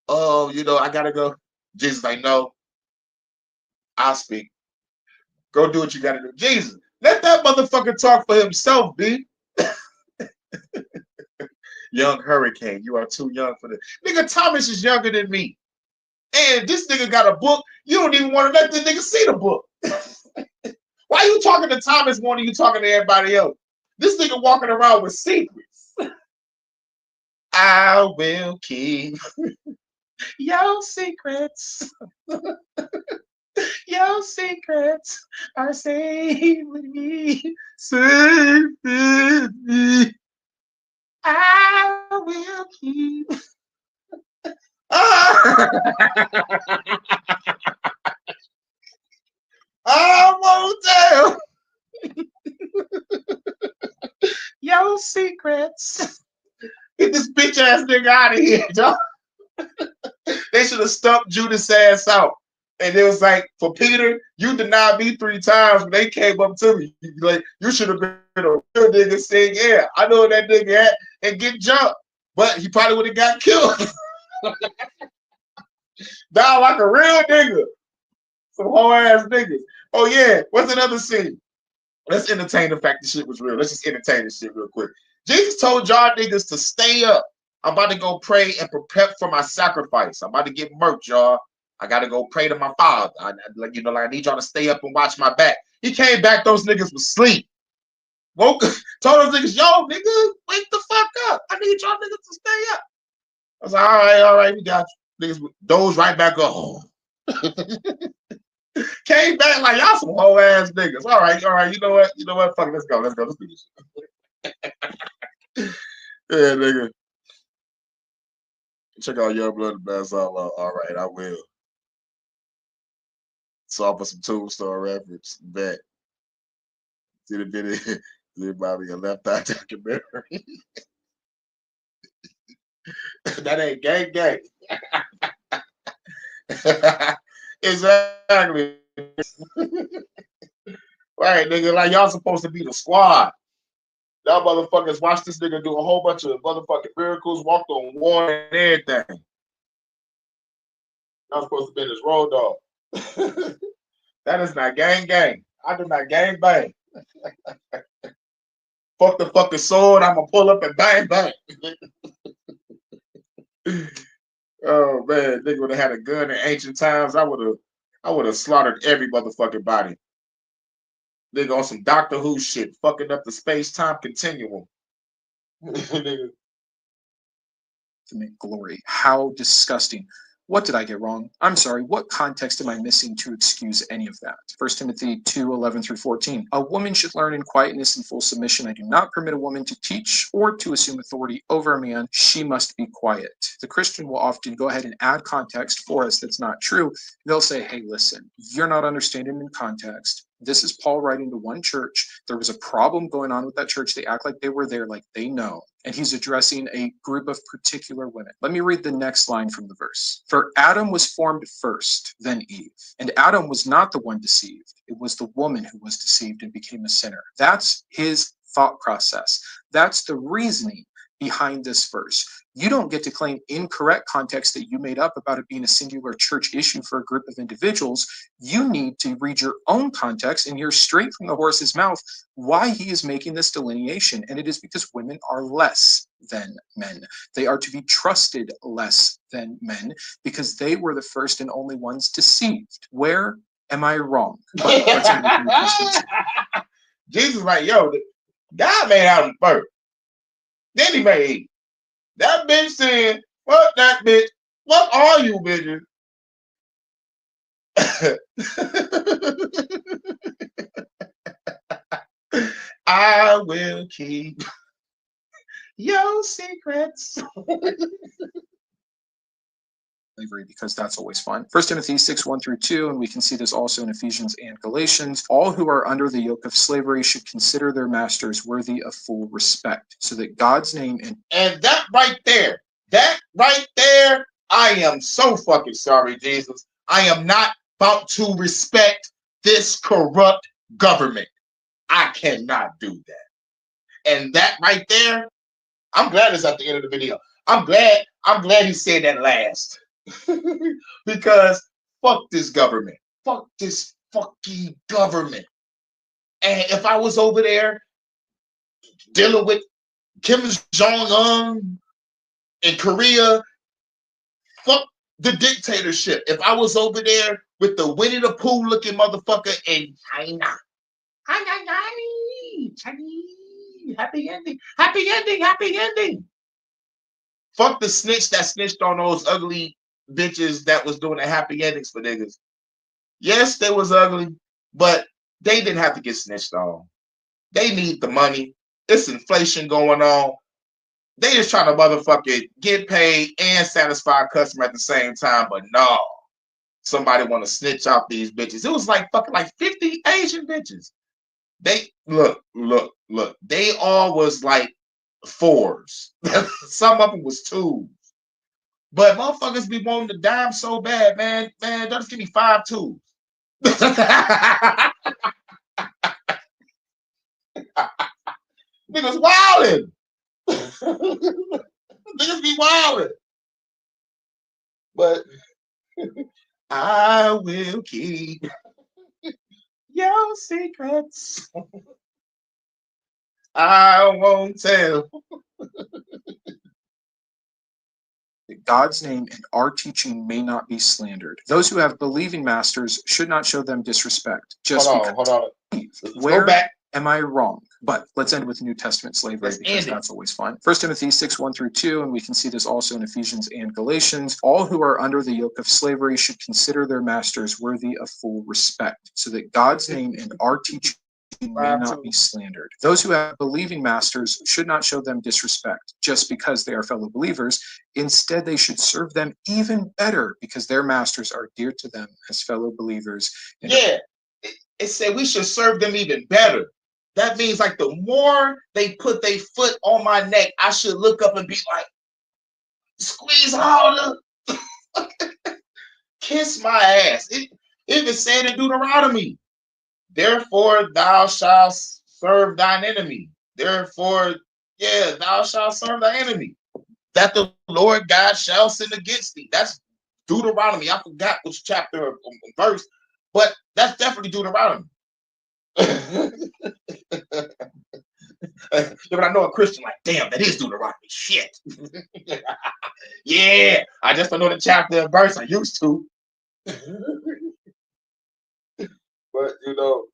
Oh, I gotta go. Jesus like, no, I'll speak. Go do what you gotta do. Jesus, let that motherfucker talk for himself, B. Young Hurykane, you are too young for this. Nigga, Thomas is younger than me. And this nigga got a book. You don't even want to let this nigga see the book. Why you talking to Thomas more than you talking to everybody else? This nigga walking around with secrets. I will keep your secrets. Your secrets are safe with me. Safe with me. I will keep. I won't tell your secrets. Get this bitch ass nigga out of here, dog. They should have stumped Judas' ass out. And it was like, for Peter, you denied me 3 times when they came up to me. Like, you should have been a real nigga saying, yeah, I know that nigga at, and get jumped. But he probably would have got killed. Down like a real nigga. Some whole ass niggas. Oh yeah, what's another scene? Let's entertain the fact the shit was real. Let's just entertain this shit real quick. Jesus told y'all niggas to stay up. I'm about to go pray and prepare for my sacrifice. I'm about to get murked, y'all. I gotta go pray to my father. I need y'all to stay up and watch my back. He came back, those niggas was asleep. Woke, told those niggas, yo, nigga, wake the fuck up. I need y'all niggas to stay up. I was like, all right, we got you. Niggas doze right back up. Came back like y'all some whole ass niggas. All right, you know what? Fuck it, let's go, let's do this. Yeah, nigga. Check out Young Blood and Bass all out. All right, I will. Saw for some Tombstone reference. Bet. See the video. About me a Left Eye documentary. That ain't gang. Exactly. Right, nigga. Like y'all supposed to be the squad. Y'all motherfuckers watch this nigga do a whole bunch of motherfucking miracles, walked on water and everything. Y'all supposed to be his road dog. That is not gang. I do not gang bang. Fuck the fucking sword. I'm gonna pull up and bang. Oh man, nigga would have had a gun in ancient times. I would have slaughtered every motherfucking body. Nigga on some Doctor Who shit, fucking up the space-time continuum. Nigga. To make glory. How disgusting. What did I get wrong? I'm sorry, what context am I missing to excuse any of that? 1 Timothy 2:11-14. A woman should learn in quietness and full submission. I do not permit a woman to teach or to assume authority over a man. She must be quiet. The Christian will often go ahead and add context for us that's not true. They'll say, hey, listen, you're not understanding in context. This is Paul writing to one church. There was a problem going on with that church. They act like they were there, like they know. And he's addressing a group of particular women. Let me read the next line from the verse. For Adam was formed first, then Eve. And Adam was not the one deceived. It was the woman who was deceived and became a sinner. That's his thought process. That's the reasoning behind this verse. You don't get to claim incorrect context that you made up about it being a singular church issue for a group of individuals. You need to read your own context and hear straight from the horse's mouth why he is making this delineation. And it is because women are less than men. They are to be trusted less than men because they were the first and only ones deceived. Where am I wrong? Jesus like, yo, God made Adam first. Then he made Eve. That bitch said, fuck that bitch. Fuck all you bitches. I will keep your secrets. Slavery, because that's always fun. 1 Timothy 6:1-2, and we can see this also in Ephesians and Galatians. All who are under the yoke of slavery should consider their masters worthy of full respect, so that God's name and that right there, I am so fucking sorry, Jesus. I am not about to respect this corrupt government. I cannot do that. And that right there, I'm glad it's at the end of the video. I'm glad he said that last. Because fuck this government. Fuck this fucking government. And if I was over there dealing with Kim Jong-un in Korea, fuck the dictatorship. If I was over there with the Winnie the Pooh looking motherfucker in China. Chinese. Happy ending. Happy ending. Happy ending. Fuck the snitch that snitched on those ugly bitches that was doing the happy endings for niggas. Yes, they was ugly, but they didn't have to get snitched on. They need the money. It's inflation going on. They just trying to motherfucking get paid and satisfy a customer at the same time, but no. Somebody want to snitch out these bitches. It was like fucking like 50 Asian bitches. They look. They all was like fours. Some of them was twos. But motherfuckers be wanting to dime so bad, man. Man, just give me 5 twos. Niggas wildin'. Niggas be wildin'. But I will keep your secrets. I won't tell. God's name and our teaching may not be slandered. Those who have believing masters should not show them disrespect. Just Hold on. Let's where go back. am I wrong? But let's end with New Testament slavery because that's always fun. 1 Timothy 6:1-2, and we can see this also in Ephesians and Galatians. All who are under the yoke of slavery should consider their masters worthy of full respect, so that God's name and our teaching may not be slandered. Those who have believing masters should not show them disrespect just because they are fellow believers. Instead, they should serve them even better because their masters are dear to them as fellow believers. Yeah, it said we should serve them even better. That means like the more they put their foot on my neck, I should look up and be like, squeeze harder, kiss my ass. It even said in Deuteronomy, therefore thou shalt serve thine enemy. Therefore, thou shalt serve thy enemy, that the Lord God shall send against thee. That's Deuteronomy. I forgot which chapter or verse, but that's definitely Deuteronomy. But I know a Christian like, damn, that is Deuteronomy. Shit. Yeah, I just don't know the chapter and verse. I used to. But you know,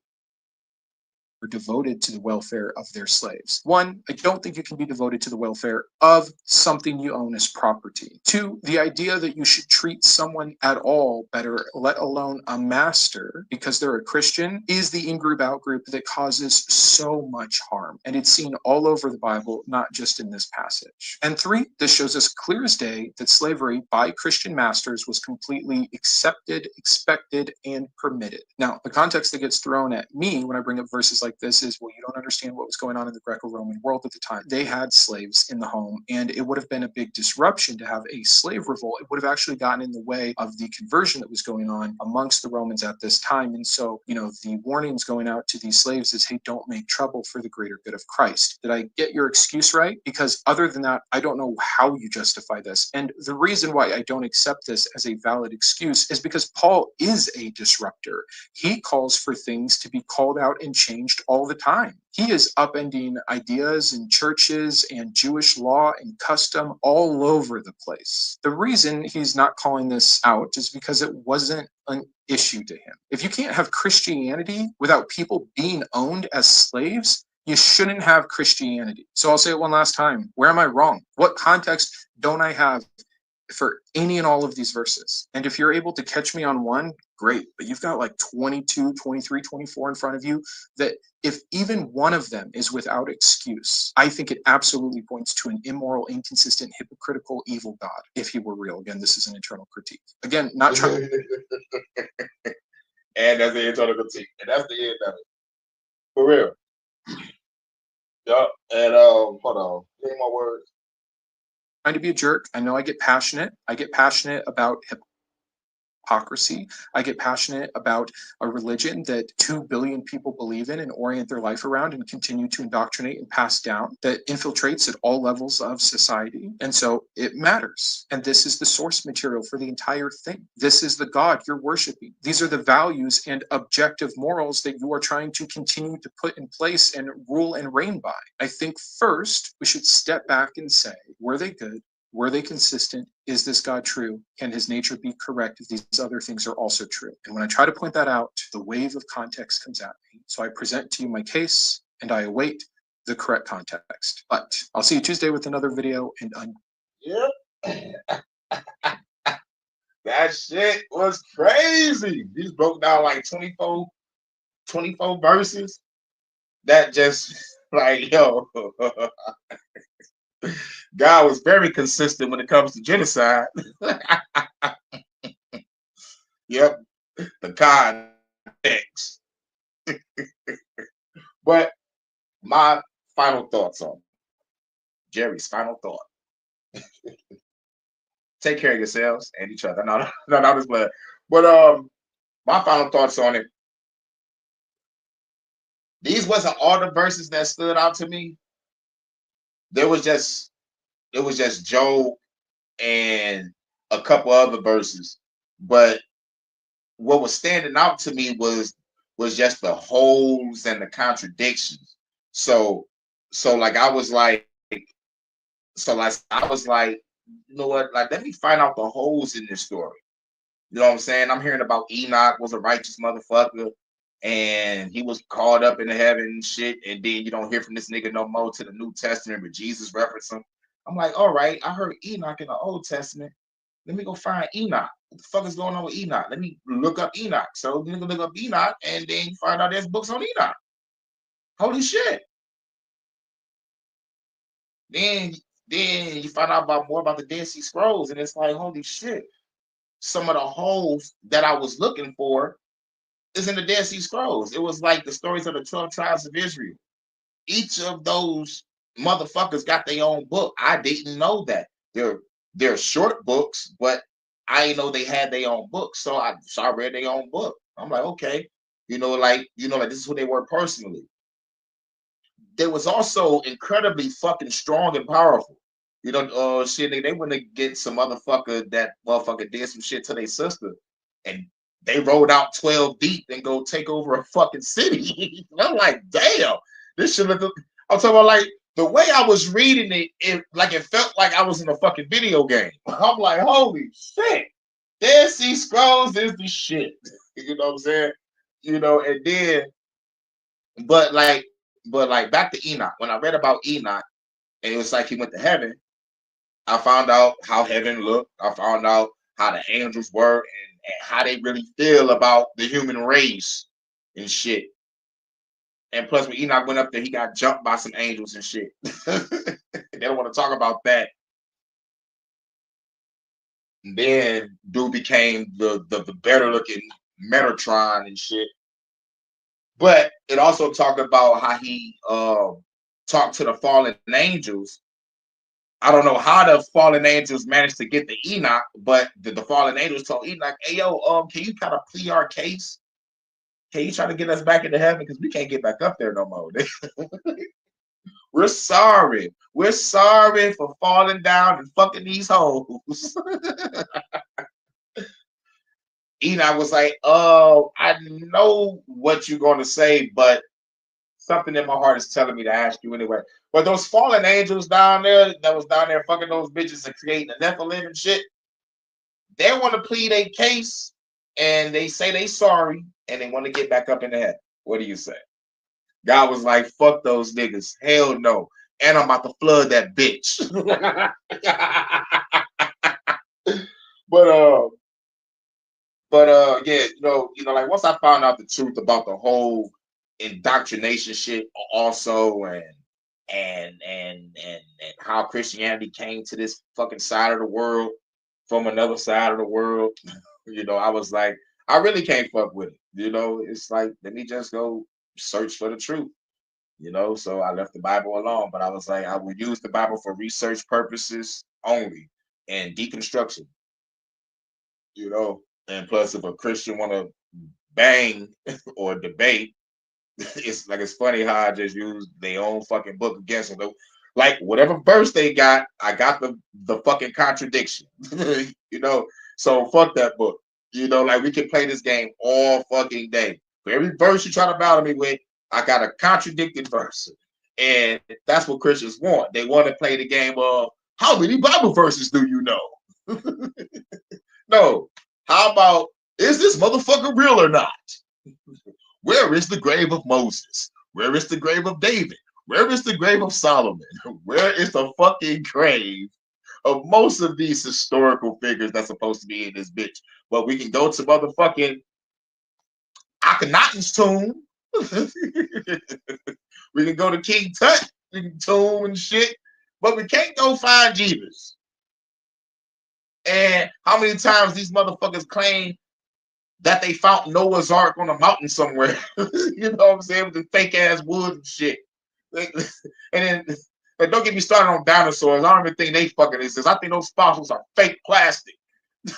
are devoted to the welfare of their slaves. 1, I don't think you can be devoted to the welfare of something you own as property. 2, the idea that you should treat someone at all better, let alone a master, because they're a Christian, is the in-group, out-group that causes so much harm. And it's seen all over the Bible, not just in this passage. And 3, this shows us clear as day that slavery by Christian masters was completely accepted, expected, and permitted. Now, the context that gets thrown at me when I bring up verses like this is, well, you don't understand what was going on in the Greco-Roman world at the time. They had slaves in the home, and it would have been a big disruption to have a slave revolt. It would have actually gotten in the way of the conversion that was going on amongst the Romans at this time. And so, the warnings going out to these slaves is, hey, don't make trouble for the greater good of Christ. Did I get your excuse right? Because other than that, I don't know how you justify this. And the reason why I don't accept this as a valid excuse is because Paul is a disruptor. He calls for things to be called out and changed all the time. He is upending ideas and churches and Jewish law and custom all over the place. The reason he's not calling this out is because it wasn't an issue to him. If you can't have Christianity without people being owned as slaves, you shouldn't have Christianity. So I'll say it one last time. Where am I wrong? What context don't I have for any and all of these verses? And if you're able to catch me on one, great. But you've got like 22, 23, 24 in front of you that if even one of them is without excuse, I think it absolutely points to an immoral, inconsistent, hypocritical, evil God, if he were real. Again, this is an internal critique. Again, not trying. And that's the internal critique. And that's the end of it. For real. Yup. And hold on. Any more words? Trying to be a jerk. I know I get passionate. I get passionate about hypocrisy. I get passionate about a religion that 2 billion people believe in and orient their life around and continue to indoctrinate and pass down, that infiltrates at all levels of society. And so it matters. And this is the source material for the entire thing. This is the God you're worshiping. These are the values and objective morals that you are trying to continue to put in place and rule and reign by. I think first we should step back and say, were they good? Were they consistent? Is this God true? Can his nature be correct if these other things are also true? And when I try to point that out, the wave of context comes at me. So I present to you my case and I await the correct context. But I'll see you Tuesday with another video. And Yep. That shit was crazy. These broke down like 24 verses. That just like, yo, God was very consistent when it comes to genocide. Yep, the context. But my final thoughts on Jerry's final thought. Take care of yourselves and each other. No, not this blood. But my final thoughts on it. These wasn't all the verses that stood out to me. It was just Job and a couple other verses. But what was standing out to me was just the holes and the contradictions. So like I was like, you know what? Like, let me find out the holes in this story. You know what I'm saying? I'm hearing about Enoch was a righteous motherfucker and he was called up into heaven and shit. And then you don't hear from this nigga no more to the New Testament, but Jesus referenced him. I'm like, all right, I heard Enoch in the Old Testament. Let me go find Enoch. What the fuck is going on with Enoch? Let me look up Enoch. So you can look up Enoch and then you find out there's books on Enoch. Holy shit. Then you find out more about the Dead Sea Scrolls, and it's like, holy shit. Some of the holes that I was looking for is in the Dead Sea Scrolls. It was like the stories of the 12 tribes of Israel. Each of those motherfuckers got their own book. I didn't know that. They're short books, but I didn't know they had their own book. So I read their own book. I'm like, okay, like this is who they were personally. They was also incredibly fucking strong and powerful. Shit, they went to get some motherfucker that motherfucker did some shit to their sister, and they rolled out 12 deep and go take over a fucking city. I'm like, damn, this shit look. I'm talking about like the way I was reading it, it felt like I was in a fucking video game. I'm like, holy shit, Dead Sea Scrolls is the shit. You know what I'm saying? And then, but like back to Enoch. When I read about Enoch, and it was like he went to heaven. I found out how heaven looked. I found out how the angels were and how they really feel about the human race and shit. And plus, when Enoch went up there, he got jumped by some angels and shit. They don't want to talk about that. And then dude became the better looking Metatron and shit. But it also talked about how he talked to the fallen angels. I don't know how the fallen angels managed to get to Enoch, but the fallen angels told Enoch, hey, yo, can you kind of plead our case? Can you try to get us back into heaven? Because we can't get back up there no more. We're sorry. We're sorry for falling down and fucking these hoes. Enoch was like, I know what you're going to say, but something in my heart is telling me to ask you anyway. But those fallen angels down there that was down there fucking those bitches and creating the Nephilim and shit, they want to plead a case and they say they sorry and they want to get back up in the heaven. What do you say? God was like, fuck those niggas. Hell no. And I'm about to flood that bitch. But yeah, like once I found out the truth about the whole indoctrination shit also and how Christianity came to this fucking side of the world from another side of the world, I was like, I really can't fuck with it. It's like, let me just go search for the truth. So I left the Bible alone, but I was like, I would use the Bible for research purposes only and deconstruction. And plus, if a Christian want to bang or debate, it's funny how I just used their own fucking book against them. Like whatever verse they got, I got the fucking contradiction. So fuck that book. Like we can play this game all fucking day. For every verse you try to battle me with, I got a contradicted verse. And that's what Christians want. They want to play the game of, How many Bible verses do you know? No. How about, is this motherfucker real or not? Where is the grave of Moses? Where is the grave of David? Where is the grave of Solomon? Where is the fucking grave of most of these historical figures that's supposed to be in this bitch? But we can go to motherfucking Akhenaten's tomb. We can go to King Tut tomb and shit, but we can't go find Jesus. And how many times these motherfuckers claim that they found Noah's Ark on a mountain somewhere? You know what I'm saying? With the fake ass wood and shit. And then, but don't get me started on dinosaurs. I don't even think they fucking exist. I think those fossils are fake plastic.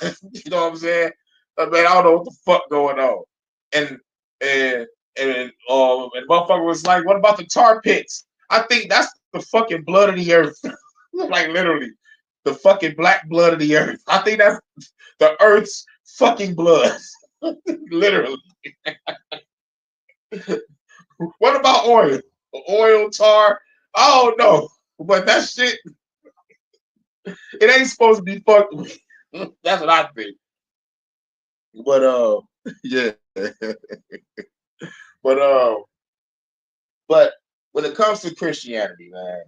You know what I'm saying? I mean, I don't know what the fuck going on. And and motherfucker was like, what about the tar pits? I think that's the fucking blood of the earth. Like literally, the fucking black blood of the earth. I think that's the earth's fucking blood. Literally. What about oil? Oil, tar? Oh no. But that shit, it ain't supposed to be fucked with. That's what I think. But yeah. But but when it comes to Christianity, man,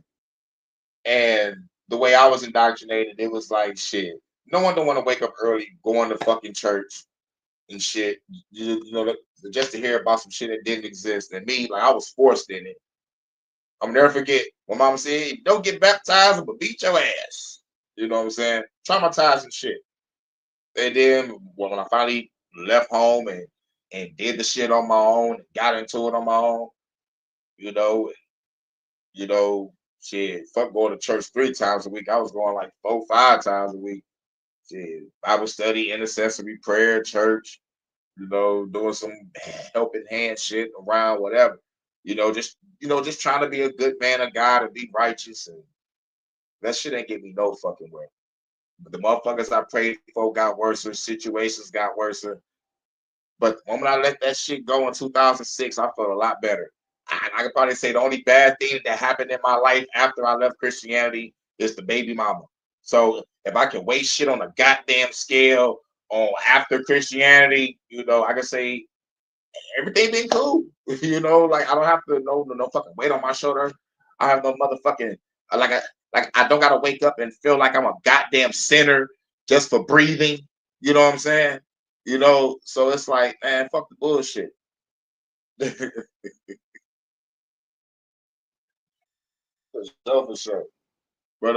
and the way I was indoctrinated, it was like shit. No one don't want to wake up early, going to fucking church and shit. You know, just to hear about some shit that didn't exist. And me, like I was forced in it. I'll never forget when mama said, "Don't get baptized, but beat your ass." You know what I'm saying? Traumatized and shit. And then when I finally left home and did the shit on my own, got into it on my own, you know, you know, shit, fuck going to church 3 times a week. I was going like 4, 5 times a week. Shit, Bible study, intercessory prayer, church, you know, doing some helping hand shit around, whatever. Just trying to be a good man of God and be righteous, and that shit ain't get me no fucking way. But the motherfuckers I prayed for got worse, situations got worse. But the moment I let that shit go in 2006, I felt a lot better. I could probably say the only bad thing that happened in my life after I left Christianity is the baby mama. So if I can weigh shit on a goddamn scale on after Christianity, I can say everything been cool. Like I don't have to no fucking weight on my shoulder. I have no motherfucking I don't gotta wake up and feel like I'm a goddamn sinner just for breathing. You know what I'm saying? So it's like, man, fuck the bullshit. For sure. But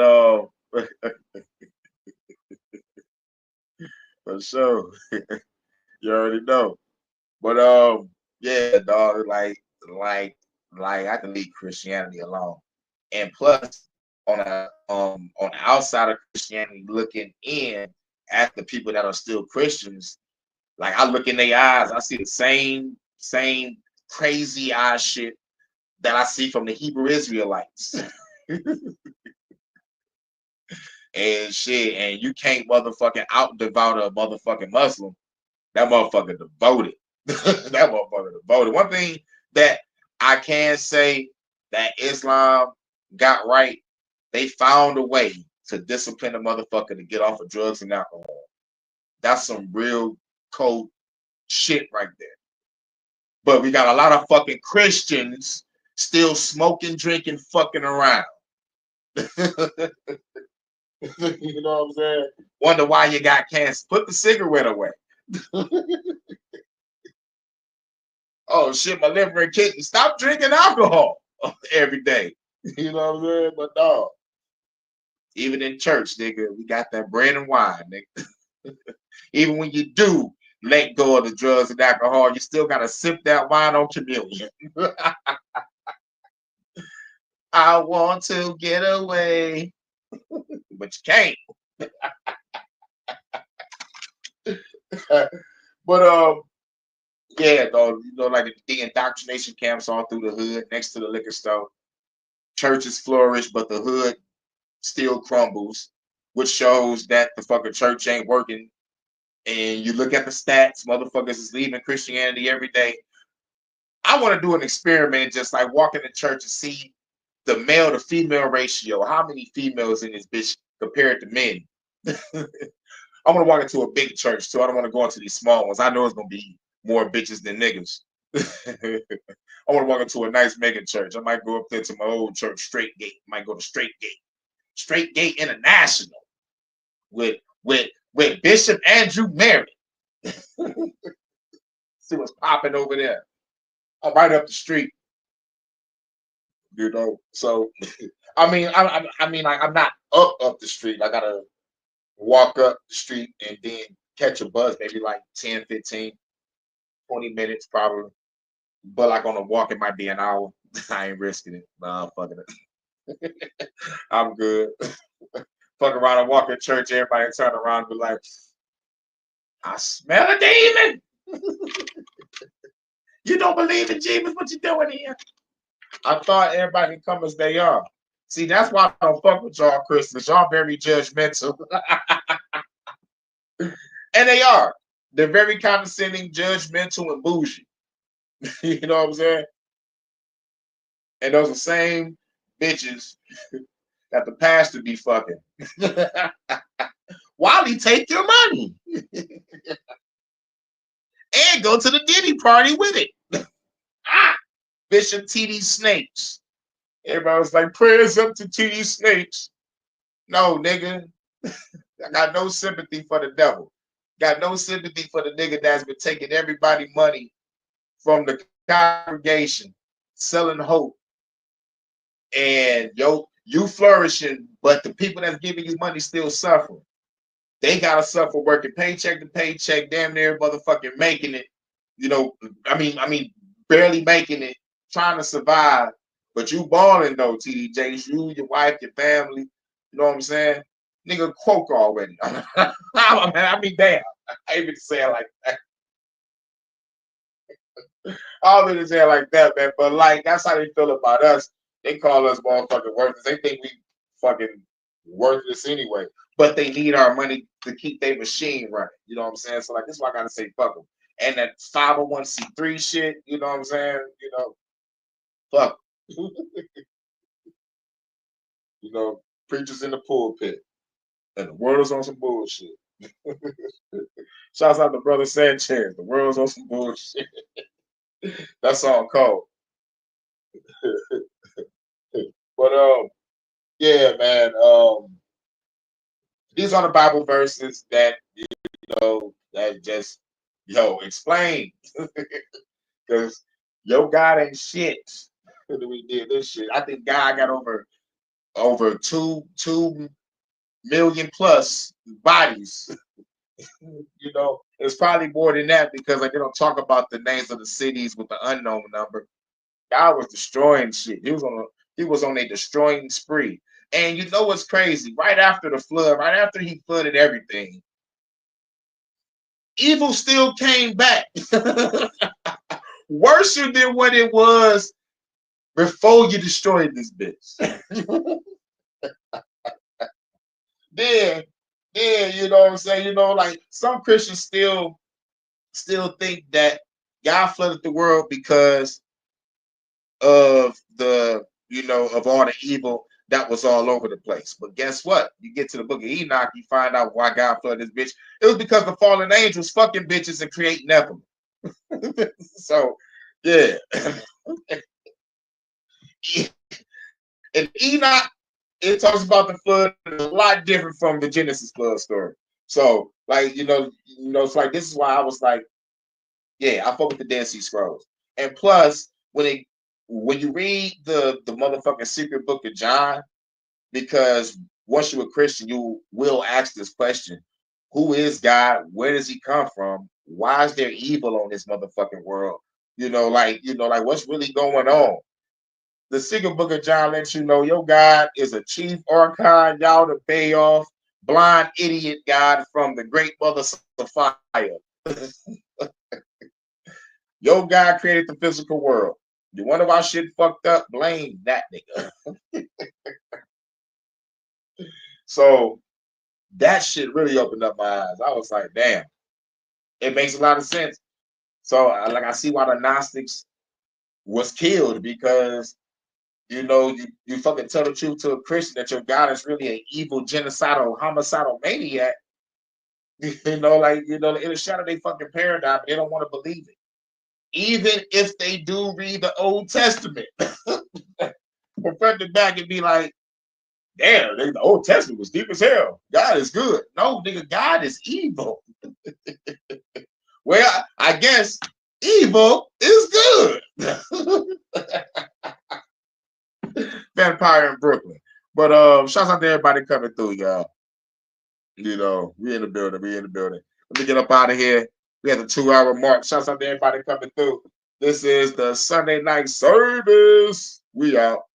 for sure. You already know. But yeah, dog, like I can leave Christianity alone. And plus, on the outside of Christianity, looking in at the people that are still Christians, like I look in their eyes, I see the same crazy eye shit that I see from the Hebrew Israelites. And shit, and you can't motherfucking out devout a motherfucking Muslim. That motherfucker devoted. That motherfucker devoted. One thing that I can say that Islam got right, they found a way to discipline a motherfucker to get off of drugs and alcohol. That's some real cold shit right there. But we got a lot of fucking Christians still smoking, drinking, fucking around. You know what I'm saying? Wonder why you got cancer. Put the cigarette away. Oh shit, my liver and kidney. Stop drinking alcohol every day. You know what I'm saying? But no. Even in church, nigga, we got that bread and wine, nigga. Even when you do let go of the drugs and alcohol, you still gotta sip that wine on communion. I want to get away. But you can't. But yeah, though, like the indoctrination camps all through the hood, next to the liquor store. Churches flourish, but the hood still crumbles, which shows that the fucking church ain't working. And you look at the stats, motherfuckers is leaving Christianity every day. I want to do an experiment, just like walk in the church and see the male to female ratio. How many females in this bitch compared to men? I want to walk into a big church too. I don't want to go into these small ones. I know it's gonna be more bitches than niggas. I want to walk into a nice mega church. I might go up there to my old church, Straight Gate. Might go to Straight Gate International with Bishop Andrew Merritt. See what's popping over there. I'm right up the street, you know. So, I mean, like, I'm not up the street. I gotta walk up the street and then catch a bus, maybe like 10, 15, 20 minutes probably. But like on a walk, it might be an hour. I ain't risking it. Nah, I'm fucking it. I'm good. Fuck around and walk in church, everybody turn around and be like, I smell a demon. You don't believe in Jesus, what you doing here? I thought everybody can come as they are. See, that's why I don't fuck with y'all Christians. Y'all very judgmental. And they are. They're very condescending, judgmental, and bougie. You know what I'm saying? And those are the same bitches that the pastor be fucking. While he take your money. And go to the Diddy party with it. Bishop T.D. Snakes. Everybody was like, prayers up to T.D. Snakes. No, nigga. I got no sympathy for the devil. Got no sympathy for the nigga that's been taking everybody money from the congregation, selling hope. And you flourishing, but the people that's giving you money still suffering. They gotta suffer working paycheck to paycheck, damn near motherfucking making it. You know, I mean, barely making it, trying to survive. But you balling though, TDJ. You, your wife, your family. You know what I'm saying? Nigga, quote already. I mean, damn. I even say it like that. All of it say it like that, man. But like, that's how they feel about us. They call us motherfucking worthless. They think we fucking worthless anyway. But they need our money to keep their machine running. You know what I'm saying? So like, this is why I gotta say fuck them. And that 501c3 shit, you know what I'm saying? You know, fuck. You know, preachers in the pulpit. And the world is on some bullshit. Shouts out to Brother Sanchez. The world's on some bullshit. That's all cold. But yeah, man. These are the Bible verses that that just explain. Because your God ain't shit. We did this shit. I think God got over 2 million plus bodies. You know, it's probably more than that because like they don't talk about the names of the cities with the unknown number. God was destroying shit. He was on a destroying spree. And you know what's crazy? Right after the flood, right after he flooded everything, evil still came back. Worse than what it was before you destroyed this bitch. then, you know what I'm saying? You know, like some Christians still think that God flooded the world because of of all the evil that was all over the place. But guess what? You get to the book of Enoch, you find out why God flooded this bitch. It was because the fallen angels fucking bitches and creating Nephilim. So, yeah. And Enoch, it talks about the flood a lot different from the Genesis flood story. So, like, it's like this is why I was like, yeah, I fuck with the Dead Sea Scrolls. And plus, when you read the motherfucking secret book of John, because once you're a Christian, you will ask this question: who is God? Where does he come from? Why is there evil on this motherfucking world? Like what's really going on? The secret book of John lets you know your God is a chief archon, y'all the Bayoff, blind idiot God from the great mother Sophia. Your God created the physical world. You wonder why shit fucked up? Blame that nigga. So that shit really opened up my eyes. I was like, damn, it makes a lot of sense. So I see why the Gnostics was killed because You know, you fucking tell the truth to a Christian that your God is really an evil, genocidal, homicidal maniac. You know, like, you know, it'll shatter their fucking paradigm. They don't want to believe it. Even if they do read the Old Testament. From front to back and be like, damn, the Old Testament was deep as hell. God is good. No, nigga, God is evil. Well, I guess evil is good. Vampire in Brooklyn. But shouts out to everybody coming through, y'all. You know, we in the building. We in the building. Let me get up out of here. We had the 2-hour mark. Shouts out to everybody coming through. This is the Sunday night service. We out.